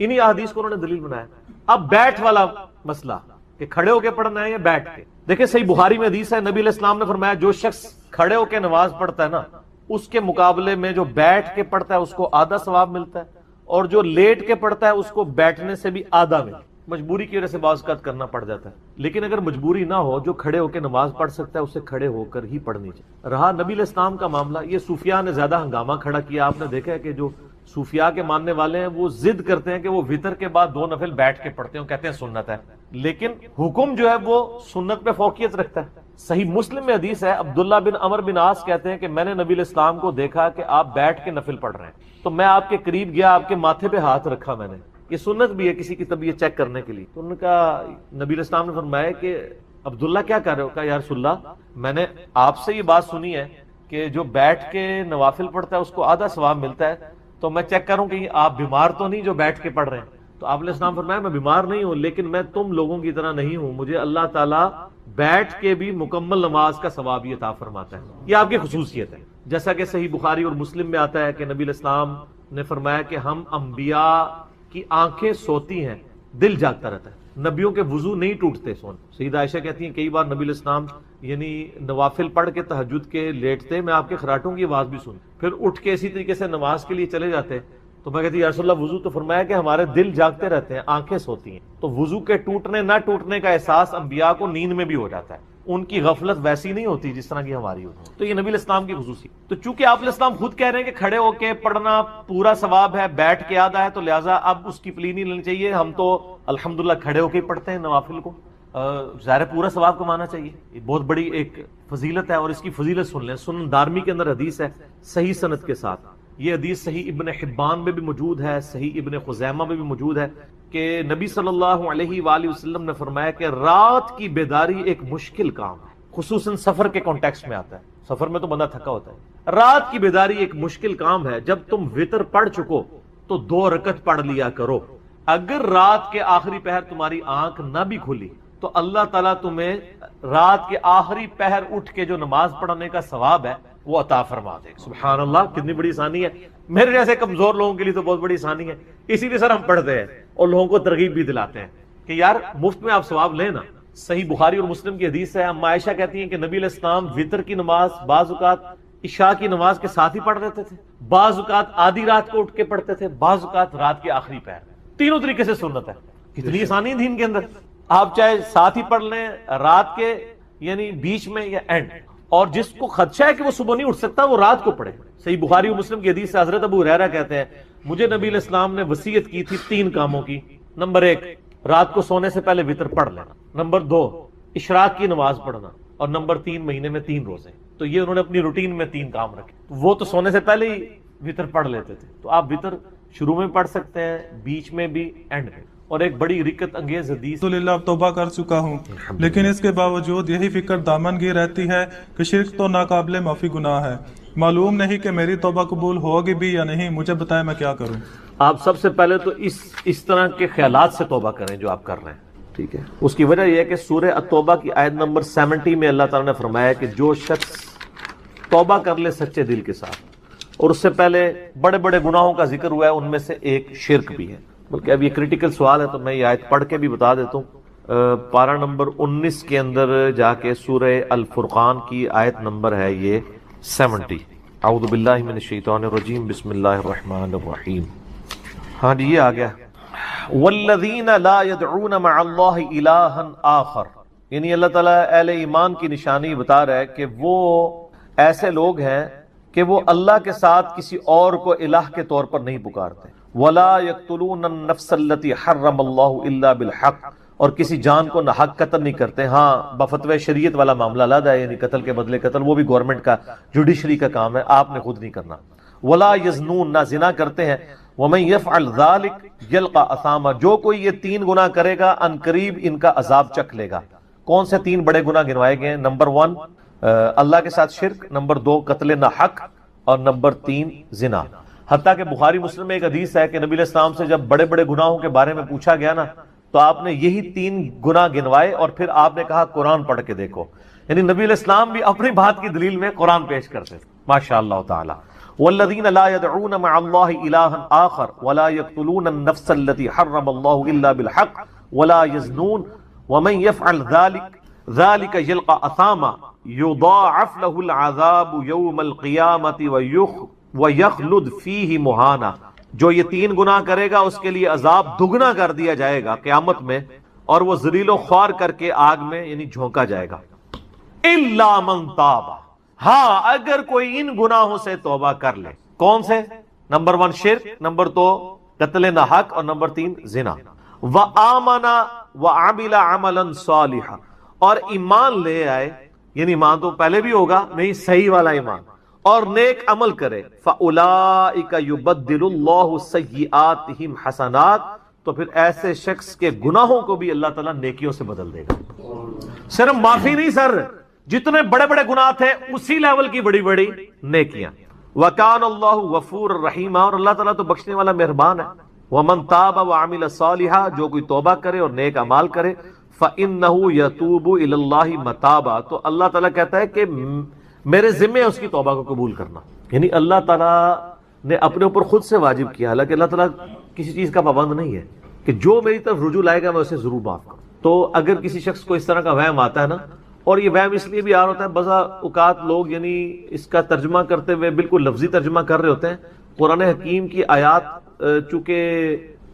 انہی احادیث کو انہوں نے دلیل بنایا۔ اب بیٹھ والا مسئلہ کہ کھڑے ہو کے پڑھنا ہے یا بیٹھ کے، دیکھیں صحیح بخاری میں حدیث ہے، نبی علیہ السلام نے فرمایا جو شخص کھڑے ہو کے نماز پڑھتا ہے نا، اس کے مقابلے میں جو بیٹھ کے پڑھتا ہے اس کو آدھا ثواب ملتا ہے، اور جو لیٹ کے پڑھتا ہے اس کو بیٹھنے سے بھی آدھا ملتا ہے۔ مجبوری کی وجہ سے بعض اوقات کرنا پڑ جاتا ہے، لیکن اگر مجبوری نہ ہو، جو کھڑے ہو کے نماز پڑھ سکتا ہے اسے کھڑے ہو کر ہی پڑھنی چاہیے۔ رہا نبی علیہ السلام کا معاملہ، یہ صوفیاء نے زیادہ ہنگامہ کھڑا کیا، آپ نے دیکھا ہے کہ جو صوفیاء کے ماننے والے ہیں وہ ضد کرتے ہیں کہ وہ وتر کے بعد 2 نفل بیٹھ کے پڑھتے ہیں، کہتے ہیں سنت ہے، لیکن حکم جو ہے وہ سنت پہ فوقیت رکھتا ہے۔ صحیح مسلم میں حدیث ہے، عبداللہ بن عمر بن عاص کہتے ہیں کہ میں نے نبی علیہ السلام کو دیکھا کہ آپ بیٹھ کے نفل پڑھ رہے ہیں، تو میں آپ کے قریب گیا، آپ کے ماتھے پہ ہاتھ رکھا میں نے، یہ سنت بھی ہے کسی کی طبیعت چیک کرنے کے لیے، تو انہوں نے کہا، نبی علیہ السلام نے فرمایا کہ عبداللہ کیا کر رہے ہو؟ کہا یا رسول اللہ میں نے آپ سے یہ بات سنی ہے کہ جو بیٹھ کے نوافل پڑھتا ہے اس کو آدھا ثواب ملتا ہے، تو میں چیک کروں کہ آپ بیمار تو نہیں جو بیٹھ کے پڑھ رہے ہیں؟ تو آپ علیہ السلام فرمایا میں بیمار نہیں ہوں، لیکن میں تم لوگوں کی طرح نہیں ہوں، مجھے اللہ تعالیٰ بیٹھ کے بھی مکمل نماز کا ثواب یہ عطا فرماتا ہے، یہ آپ کی خصوصیت ہے۔ جیسا کہ صحیح بخاری اور مسلم میں آتا ہے کہ نبی علیہ السلام نے فرمایا کہ ہم انبیاء کی آنکھیں سوتی ہیں، دل جاگتا رہتا ہے، نبیوں کے وضو نہیں ٹوٹتے سون۔ سیدہ عائشہ کہتی ہیں کئی بار نبی علیہ السلام یعنی نوافل پڑھ کے تہجد کے لیٹتے، میں آپ کے خراٹوں کی آواز بھی سنی، پھر اٹھ کے اسی طریقے سے نماز کے لیے چلے جاتے، تو میں کہتی یا رسول اللہ وضو، تو فرمایا کہ ہمارے دل جاگتے رہتے ہیں، آنکھیں سوتی ہیں، تو وضو کے ٹوٹنے نہ ٹوٹنے کا احساس انبیاء کو نیند میں بھی ہو جاتا ہے، ان کی غفلت ویسی نہیں ہوتی جس طرح کی ہماری ہوتی ہے، تو یہ نبی علیہ السلام کی خصوصی۔ تو چونکہ آپ علیہ السلام خود کہہ رہے ہیں کہ کھڑے ہو کے پڑھنا پورا ثواب ہے، بیٹھ کے آدھا ہے، تو لہٰذا اب اس کی پلی نہیں لینی چاہیے، ہم تو الحمدللہ کھڑے ہو کے پڑھتے ہیں نوافل کو، ظاہر پورا ثواب کمانا چاہیے، یہ بہت بڑی ایک فضیلت ہے، اور اس کی فضیلت سن لیں، سنن دارمی کے اندر حدیث ہے صحیح سند کے ساتھ، یہ حدیث صحیح ابن حبان میں بھی موجود ہے، صحیح ابن خزیمہ میں بھی موجود ہے کہ نبی صلی اللہ علیہ وآلہ وسلم نے فرمایا کہ رات کی بیداری ایک مشکل کام ہے، خصوصاً سفر کے کانٹیکسٹ میں آتا ہے، سفر میں تو بندہ تھکا ہوتا ہے، رات کی بیداری ایک مشکل کام ہے، جب تم وتر پڑھ چکو تو 2 رکعت پڑھ لیا کرو، اگر رات کے آخری پہر تمہاری آنکھ نہ بھی کھلی تو اللہ تعالیٰ تمہیں رات کے آخری پہر اٹھ کے جو نماز پڑھنے کا ثواب ہے وہ عطا فرما دے۔ سبحان اللہ، کتنی بڑی آسانی ہے، میرے جیسے کمزور لوگوں کے لیے تو بہت بڑی آسانی ہے، اسی لیے سر ہم پڑھتے ہیں اور لوگوں کو ترغیب بھی دلاتے ہیں کہ یار مفت میں آپ ثواب لیں نا۔ صحیح بخاری اور مسلم کی حدیث ہے، اما عائشہ کہتی ہیں کہ نبی علیہ السلام وتر کی نماز بعض اوقات عشاء کی نماز کے ساتھ ہی پڑھ لیتے تھے، بعض اوقات آدھی رات کو اٹھ کے پڑھتے تھے، بعض اوقات رات کے آخری پہر، تینوں طریقے سے سنت ہے، کتنی آسانی دین کے اندر، آپ چاہے ساتھ ہی پڑھ لیں رات کے یعنی بیچ میں یا اینڈ، اور جس کو خدشہ ہے کہ وہ صبح نہیں اٹھ سکتا وہ رات کو پڑھے۔ صحیح بخاری و مسلم کی حدیث سے حضرت ابو ہریرہ کہتے ہیں مجھے نبی علیہ السلام نے وصیت کی تھی 3 کاموں کی، نمبر 1 رات کو سونے سے پہلے وتر پڑھ لینا، نمبر 2 اشراق کی نماز پڑھنا، اور نمبر 3 مہینے میں 3 روزے۔ تو یہ انہوں نے اپنی روٹین میں 3 کام رکھے، وہ تو سونے سے پہلے ہی وتر پڑھ لیتے تھے، تو آپ وتر شروع میں پڑھ سکتے ہیں، بیچ میں بھی، اینڈ میں۔ اور ایک بڑی رکت انگیز حدیث، الحمدللہ اب توبہ کر چکا ہوں، لیکن اس کے باوجود یہی فکر دامن گیر رہتی ہے کہ شرک تو ناقابل معافی گناہ ہے، معلوم نہیں کہ میری توبہ قبول ہوگی بھی یا نہیں، مجھے بتائیں میں کیا کروں۔ آپ سب سے پہلے تو اس طرح کے خیالات سے توبہ کریں جو آپ کر رہے ہیں، ٹھیک ہے؟ اس کی وجہ یہ ہے کہ سورہ التوبہ کی آیت نمبر 70 میں اللہ تعالیٰ نے فرمایا کہ جو شخص توبہ کر لے سچے دل کے ساتھ، اور اس سے پہلے بڑے بڑے گناہوں کا ذکر ہوا ہے، ان میں سے ایک شرک بھی ہے، بلکہ اب یہ کریٹیکل سوال ہے تو میں یہ آیت پڑھ کے بھی بتا دیتا ہوں، پارہ نمبر 19 کے اندر جا کے سورہ الفرقان کی آیت نمبر ہے یہ 70۔ اعوذ باللہ من الشیطان الرجیم، بسم اللہ الرحمن الرحیم۔ ہاں جی یہ آ گیا والذین لا يدعون مع اللہ الہا آخر، یعنی اللہ تعالیٰ اہل ایمان کی نشانی بتا رہا ہے کہ وہ ایسے لوگ ہیں کہ وہ اللہ کے ساتھ کسی اور کو الہ کے طور پر نہیں پکارتے. ولا يقتلون النفس التي حرم اللہ الا بالحق، اور کسی جان کو ناحق قتل نہیں کرتے. ہاں بفتوی شریعت والا معاملہ علیحدہ ہے، یعنی قتل کے بدلے قتل، وہ بھی گورنمنٹ کا جوڈیشری کا کام ہے، آپ نے خود نہیں کرنا. ولا یزنون، نہ زنا کرتے ہیں. ومن یفعل ذلک یلقى اثاما، جو کوئی یہ 3 گناہ کرے گا ان قریب ان کا عذاب چکھ لے گا. کون سے 3 بڑے گناہ گنوائے گئے ہیں؟ نمبر 1 اللہ کے ساتھ شرک، نمبر 2 قتل ناحق، اور نمبر 3 زنا. حتیٰ کہ بخاری مسلم میں ایک حدیث ہے کہ نبی علیہ السلام سے جب بڑے بڑے گناہوں کے بارے میں پوچھا گیا نا تو آپ نے یہی 3 گناہ گنوائے اور پھر آپ نے کہا قرآن پڑھ کے دیکھو. یعنی نبی علیہ السلام بھی اپنی بات کی دلیل میں قرآن پیش کرتے تھے. ماشاء اللہ تعالی. والذین لا يدعون مع اللہ الہا آخر ولا يقتلون النفس التي حرم اللہ الا بالحق ولا يزنون ومن يفعل ذلك يلقى اثاما يضاعف له العذاب يوم القیامة ويخلد فيه مہانا. جو یہ 3 گناہ کرے گا اس کے لیے عذاب دگنا کر دیا جائے گا قیامت میں، اور وہ ذلیل و خوار کر کے آگ میں یعنی جھونکا جائے گا. الا من تاب، ہاں اگر کوئی ان گناہوں سے توبہ کر لے. کون سے؟ نمبر 1 شرک، نمبر 2 قتل ناحق، اور نمبر 3 زنا. وآمن وعمل عملا صالحا، اور ایمان لے آئے، یعنی ایمان تو پہلے بھی ہوگا نہیں، صحیح والا ایمان، اور نیک عمل کرے. فَأُولَئِكَ يُبَدِّلُ اللَّهُ سَيِّئَاتِهِمْ حَسَنَات، تو پھر ایسے شخص کے گناہوں کو بھی اللہ تعالیٰ نیکیوں سے بدل دے گا. صرف معافی نہیں سر، جتنے بڑے بڑے گناہ تھے اسی لیول کی بڑی بڑی نیکیاں. وَكَانَ اللَّهُ غَفُورًا رَحِيمًا، اور اللہ تعالیٰ تو بخشنے والا مہربان ہے. وَمَن تَابَ وَعَمِلَ صَالِحًا، جو کوئی توبہ کرے اور نیک اعمال کرے. فَإِنَّهُ يَتُوبُ إِلَى اللَّهِ مَتَابًا، تو اللہ تعالیٰ کہتا ہے کہ میرے ذمہ ہے اس کی توبہ کو قبول کرنا. یعنی اللہ تعالیٰ نے اپنے اوپر خود سے واجب کیا، حالانکہ اللہ تعالیٰ کسی چیز کا پابند نہیں ہے کہ جو میری طرف رجوع لائے گا میں اسے ضرور معاف کروں. تو اگر کسی شخص کو اس طرح کا وہم آتا ہے نا، اور یہ وہم اس لیے بھی آ رہا ہوتا ہے، بعض اوقات لوگ یعنی اس کا ترجمہ کرتے ہوئے بالکل لفظی ترجمہ کر رہے ہوتے ہیں. قرآن حکیم کی آیات چونکہ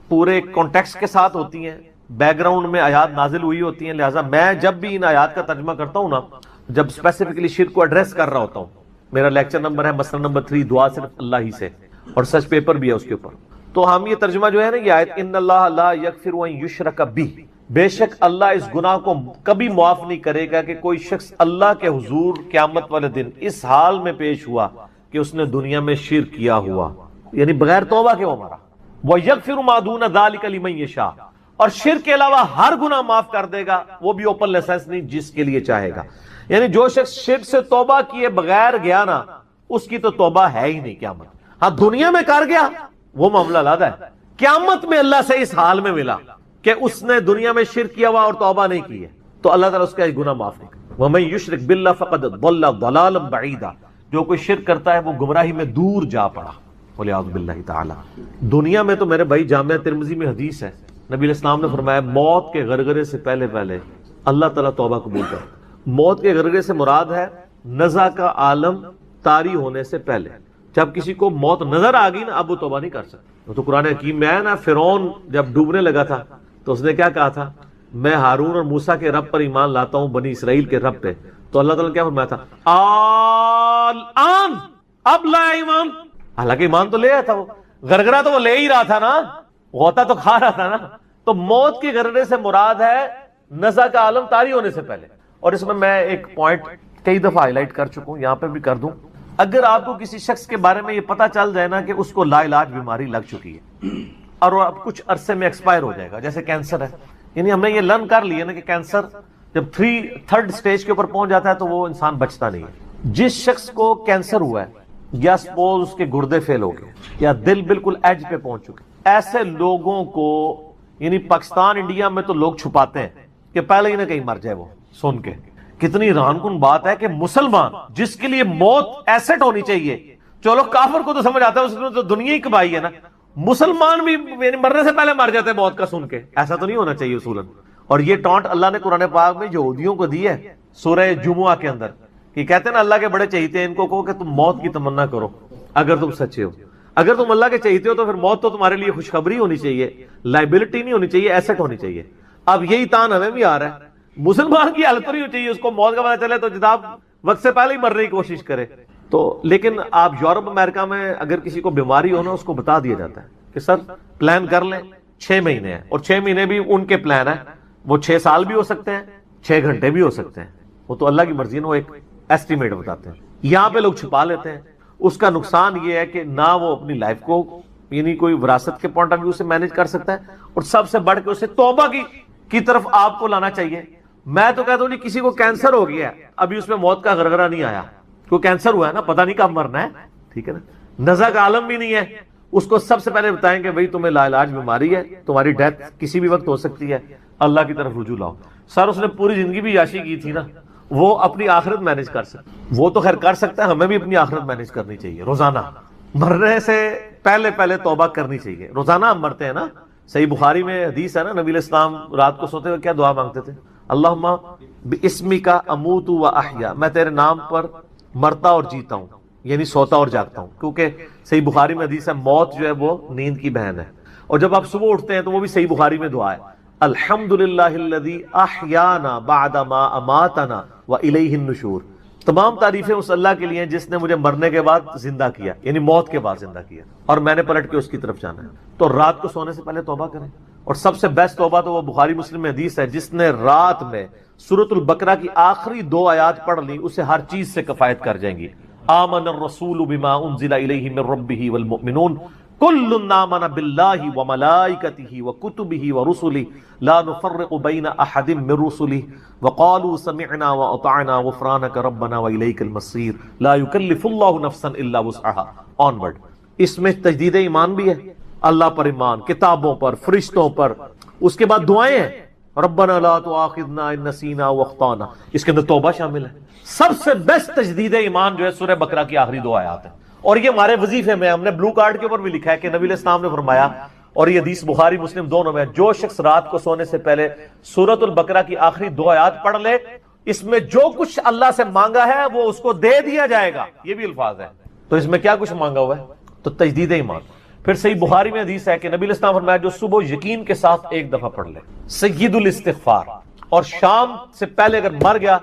پورے کانٹیکسٹ کے ساتھ ہوتی ہیں، بیک گراؤنڈ میں آیات نازل ہوئی ہوتی ہیں، لہٰذا میں جب بھی ان آیات کا ترجمہ کرتا ہوں نا، جب اسپیسیفکلی شرک کو ایڈریس کر رہا ہوتا ہوں، میرا لیکچر نمبر ہے مسئلہ نمبر 3 دعا صرف اللہ ہی سے، اور سچ پیپر بھی ہے اس کے اوپر. تو ہم یہ ترجمہ جو ہے نا، یہ آیت ان اللہ لا یغفر ان یشرک بہ، بے شک اللہ اس گناہ کو کبھی معاف نہیں کرے گا کہ کوئی شخص اللہ کے حضور قیامت والے دن اس حال میں پیش ہوا کہ اس نے دنیا میں شرک کیا ہوا، یعنی بغیر توبہ کے وہ مرا. وَيَغْفِرُ مَا دُونَ ذَلِكَ لِمَن یشاء، اور شرک کے علاوہ ہر گناہ معاف کر دے گا، وہ بھی اوپن لائسنس نہیں، جس کے لیے چاہے گا. یعنی جو شخص شرک سے توبہ کیے بغیر گیا نا، اس کی تو توبہ ہے ہی نہیں قیامت. ہاں دنیا میں کر گیا وہ معاملہ علیحدہ ہے، قیامت میں اللہ سے اس حال میں ملا کہ اس نے دنیا میں شرک کیا ہوا اور توبہ نہیں کی ہے، تو اللہ تعالیٰ اس کا گناہ معاف نہیں کرے. وَمَن يُشْرِكْ بِاللَّهِ فَقَدْ ضَلَّ ضَلَالًا بَعِيدًا، جو کوئی شرک کرتا ہے وہ گمراہی میں دور جا پڑا. وَلِعَوْذُ بِاللَّهِ تعالی. دنیا میں تو میرے بھائی جامعہ ترمذی میں حدیث ہے، نبی علیہ السلام نے فرمایا موت کے غرغرے سے پہلے اللہ تعالیٰ توبہ قبول کرتا. موت کے غرغرے سے مراد ہے نزع کا عالم طاری ہونے سے پہلے. جب کسی کو موت نظر آ گئی نا، اب وہ توبہ نہیں کر سکتا. تو قرآن حکیم میں ہے نا، فرعون جب ڈوبنے لگا تھا تو اس نے کیا کہا تھا، میں ہارون اور موسیٰ کے رب پر ایمان لاتا ہوں، بنی اسرائیل کے رب پہ. تو اللہ تعالیٰ نے کیا فرمایا تھا، الآن، اب لایا ایمان. حالانکہ ایمان تو لے آیا تھا، وہ غرغرہ تو وہ لے ہی رہا تھا نا، غوطہ تو کھا رہا تھا نا. تو موت کے غرغرے سے مراد ہے نزع کا عالم طاری ہونے سے پہلے. اور اس میں ایک پوائنٹ کئی دفعہ ہائی لائٹ کر چکا ہوں، یہاں پہ بھی کر دوں. اگر آپ کو کسی شخص کے بارے میں یہ پتا چل جائے نا کہ اس کو لا علاج بیماری لگ چکی ہے اور وہ اب کچھ عرصے میں ایکسپائر ہو جائے گا، جیسے کینسر ہے، یعنی ہم نے یہ لرن کر لیا نا کہ کینسر جب 3rd سٹیج کے اوپر پہنچ جاتا ہے تو وہ انسان بچتا نہیں ہے. جس شخص کو کینسر ہوا ہے یا سپوز اس کے گردے فیل ہو گئے یا دل بالکل ایج پہ پہنچ چکے، ایسے لوگوں کو یعنی پاکستان انڈیا میں تو لوگ چھپاتے ہیں کہ پہلے ہی نہ کہیں مر جائے. وہ سن کے کتنی حیران کن بات ہے کہ مسلمان جس کے لیے موت ایسٹ ہونی چاہیے، چلو کافر کو تو سمجھ آتا ہے، اس نے تو دنیا ہی کمائی ہے نا، مسلمان بھی مرنے سے پہلے مر جاتے ہیں موت کا سن کے. ایسا تو نہیں ہونا چاہیے اصولاً. اور یہ ٹانٹ اللہ نے قرآن پاک میں یہودیوں کو دی ہے سورہ جمعہ کے اندر، کہ کہتے ہیں نا اللہ کے بڑے چہیتے ہیں، ان کو کہو کہ تم موت کی تمنا کرو اگر تم سچے ہو. اگر تم اللہ کے چاہتے ہو تو پھر موت تو تمہارے لیے خوشخبری ہونی چاہیے، لائبلٹی نہیں ہونی چاہیے، ایسٹ ہونی چاہیے. اب یہی تان ہمیں بھی آ رہا ہے. مسلمان کی حالت نہیں ہونی چاہیے، اس کو موت کا پتہ چلے تو جناب وقت سے پہلے ہی مرنے کی کوشش کرے. تو لیکن آپ یورپ امریکہ میں اگر کسی کو بیماری ہو نا، اس کو بتا دیا جاتا ہے کہ سر پلان کر لیں 6 مہینے ہیں، اور 6 مہینے بھی ان کے پلان ہیں، وہ 6 سال بھی ہو سکتے ہیں، 6 گھنٹے بھی ہو سکتے ہیں، وہ تو اللہ کی مرضی ہے. وہ ایک ایسٹیمیٹ بتاتے ہیں. یہاں پہ لوگ چھپا لیتے ہیں. اس کا نقصان یہ ہے کہ نہ وہ اپنی لائف کو یعنی کوئی وراثت کے پوائنٹ آف ویو سے مینج کر سکتا ہے، اور سب سے بڑھ کے اسے توبہ کی طرف آپ کو لانا چاہیے. میں تو کہتا ہوں جی کسی کو کینسر ہو گیا ہے، ابھی اس میں موت کا غرغرہ نہیں آیا، کوئی کینسر ہوا ہے نا، پتہ نہیں کب مرنا ہے، ٹھیک ہے نا، نزع کا عالم بھی نہیں ہے، اس کو سب سے پہلے بتائیں کہ بھائی تمہیں لا علاج بیماری ہے، تمہاری ڈیتھ کسی بھی وقت ہو سکتی ہے، اللہ کی طرف رجوع لاؤ. سر اس نے پوری زندگی بھی عیاشی کی تھی نا، وہ اپنی آخرت مینج کر سکتا، وہ تو خیر کر سکتا ہے، ہمیں بھی اپنی آخرت مینج کرنی چاہیے. روزانہ مرنے سے پہلے توبہ کرنی چاہیے. روزانہ ہم مرتے ہیں نا. صحیح بخاری میں حدیث ہے نا، نبی علیہ السلام رات کو سوتے ہوئے کیا دعا مانگتے تھے؟ اللہم باسمک اموت و احیا، میں تیرے نام پر مرتا اور جیتا ہوں، یعنی سوتا اور جاگتا ہوں. کیونکہ صحیح بخاری میں حدیث ہے موت جو ہے وہ نیند کی بہن ہے. اور جب آپ صبح اٹھتے ہیں تو وہ بھی صحیح بخاری میں دعا ہے، الحمدللہ الذی احیانا بعد ما اماتنا والیہ النشور. تمام تعریفیں اس اللہ کے لیے ہیں جس نے مجھے مرنے کے بعد زندہ کیا، یعنی موت کے بعد زندہ کیا، اور میں نے پلٹ کے اس کی طرف جانا ہے. تو رات کو سونے سے پہلے توبہ کریں. اور سب سے بیسٹ توبہ تو وہ بخاری مسلم میں حدیث ہے، جس نے رات میں سورۃ البقرہ کی آخری 2 آیات پڑھ لی اسے ہر چیز سے کفایت کر جائیں گی. آمن الرسول بما انزل الیہ من ربہ والمؤمنون کل آمن باللہ وملائکتہ وکتبہ ورسلہ لا نفرق بین احد من رسلہ وقالوا سمعنا واطعنا غفرانک ربنا والیک المصیر لا یکلف اللہ نفسا الا وسعہا. آنورڈ. اس میں تجدید ایمان بھی ہے، اللہ پر ایمان، کتابوں پر، فرشتوں پر. اس کے بعد دعائیں ہیں، ربنا لا تؤاخذنا ان نسینا واخطانا. اس کے اندر توبہ شامل ہے. سب سے بیسٹ تجدید ایمان جو ہے سورہ بقرہ کی آخری 2 آیات ہیں. اور یہ ہمارے وظیفے میں ہم نے بلو کارڈ کے اوپر بھی لکھا ہے کہ نبی علیہ السلام نے فرمایا، اور یہ حدیث بخاری مسلم دونوں میں، جو شخص رات کو سونے سے پہلے سورۃ البقرہ کی آخری 2 آیات پڑھ لے، اس میں جو کچھ اللہ سے مانگا ہے وہ اس کو دے دیا جائے گا. یہ بھی الفاظ ہے. تو اس میں کیا کچھ مانگا ہوا ہے؟ تو تجدید ایمان. پھر صحیح بخاری میں حدیث ہے کہ نبی علیہ السلام فرمایا جو صبح یقین کے ساتھ 1 دفعہ پڑھ لے سید الاستغفار، اور شام سے پہلے اگر مر گیا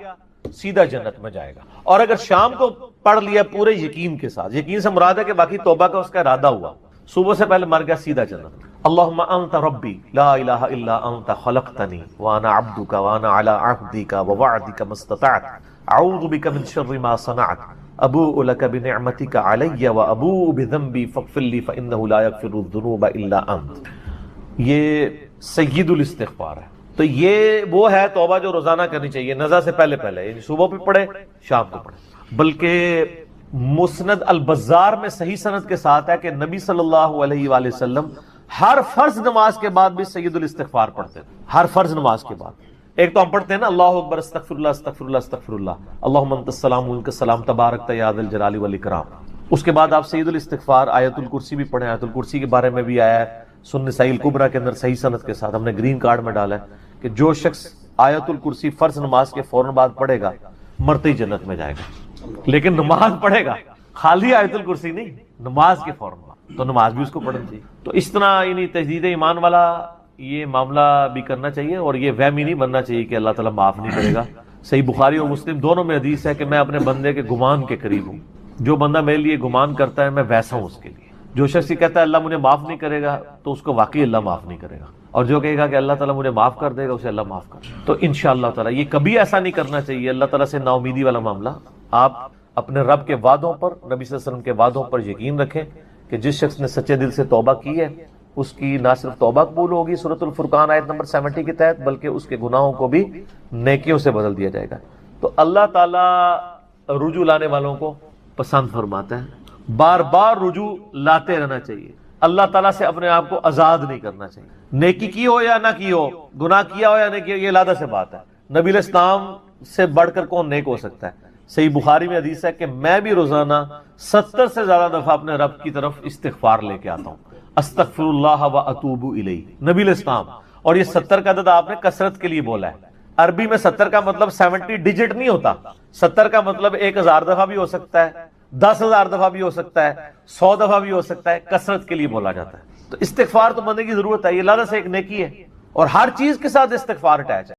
سیدھا جنت میں جائے گا. اور اگر شام کو پڑھ لیا پورے یقین کے ساتھ، یقین سے مراد ہے کہ باقی توبہ کا اس کا ارادہ ہوا، صبح سے پہلے مر گیا سیدھا جنت. اللہم انت ربی لا الہ الا انت خلقتنی وانا عبدک وانا علی عہدک ووعدک ما استطعت اعوذ بک من شر ما صنعت ابوء لک بنعمتک علی وابوء بذنبی فاغفر لی فانہ لا یغفر الذنوب الا انت. یہ سید الاستغفار ہے. تو یہ وہ ہے توبہ جو روزانہ کرنی چاہیے، نزع سے پہلے یعنی صبح بھی پڑھے شام کو پڑھے. بلکہ مسند البزار میں صحیح سند کے ساتھ ہے کہ نبی صلی اللہ علیہ وآلہ وسلم ہر فرض نماز کے بعد بھی سید الاستغفار پڑھتے تھے. ہر فرض نماز کے بعد ایک تو ہم پڑھتے ہیں نا اللہ اکبر استغفر اللہ استغفر اللہ استغفر اللہ اللہم انت السلام و منک السلام تبارک یا ذا الجلال والاکرام. اس کے بعد آپ سید الاستغفار آیت الکرسی بھی پڑھیں. آیت الکرسی کے بارے میں بھی آیا ہے سنن نسائی الکبریٰ کے اندر صحیح سند کے ساتھ، ہم نے گرین کارڈ میں ڈالا ہے کہ جو شخص آیت الکرسی فرض نماز کے فوراً بعد پڑھے گا مرتے ہی جنت میں جائے گا. لیکن نماز پڑھے گا، خالی آیت الکرسی نہیں، نماز کے فوراً بعد، تو نماز بھی اس کو پڑھنی چاہیے. تو اس طرح یعنی تجدید ایمان والا یہ معاملہ بھی کرنا چاہیے، اور یہ وہمی نہیں بننا چاہیے کہ اللہ تعالیٰ معاف نہیں کرے گا. صحیح بخاری اور مسلم دونوں میں حدیث ہے کہ میں اپنے بندے کے گمان کے قریب ہوں. جو بندہ میرے لیے گمان کرتا ہے میں ویسا ہوں اس کے لیے. جو شخص یہ کہتا ہے اللہ مجھے معاف نہیں کرے گا تو اس کو واقعی اللہ معاف نہیں کرے گا، اور جو کہے گا کہ اللہ تعالیٰ مجھے معاف کر دے گا اسے اللہ معاف کر دے گا. تو انشاءاللہ تعالیٰ یہ کبھی ایسا نہیں کرنا چاہیے اللہ تعالیٰ سے نا امیدی والا معاملہ. آپ اپنے رب کے وعدوں پر، نبی صلی اللہ علیہ وسلم کے وعدوں پر یقین رکھیں کہ جس شخص نے سچے دل سے توبہ کی ہے اس کی نہ صرف توبہ قبول ہوگی سورۃ الفرقان آیت نمبر 70 کے تحت، بلکہ اس کے گناہوں کو بھی نیکیوں سے بدل دیا جائے گا. تو اللہ تعالیٰ رجوع لانے والوں کو پسند فرماتا ہے. بار بار رجوع لاتے رہنا چاہیے. اللہ تعالیٰ سے اپنے آپ کو آزاد نہیں کرنا چاہیے. نیکی کی ہو یا نہ کی ہو، گناہ کیا ہو یا نہیں کیا، یہ علیحدہ سے بات ہے. نبی علیہ السلام سے بڑھ کر کون نیک ہو سکتا ہے؟ صحیح بخاری میں حدیث ہے کہ میں بھی روزانہ 70 سے زیادہ دفعہ اپنے رب کی طرف استغفار لے کے آتا ہوں. استغفر اللہ و اتوب الیہ، نبی علیہ السلام. اور یہ 70 کا عدد آپ نے کثرت کے لیے بولا ہے. عربی میں 70 کا مطلب 70 ڈیجٹ نہیں ہوتا. 70 کا مطلب 1000 دفعہ بھی ہو سکتا ہے، 10,000 دفعہ بھی ہو سکتا ہے، 100 دفعہ بھی ہو سکتا ہے، کثرت کے لیے بولا جاتا ہے۔ تو استغفار تو بندے کی ضرورت ہے، یہ اللہ سے ایک نیکی ہے، اور ہر چیز کے ساتھ استغفار اٹیچ ہے۔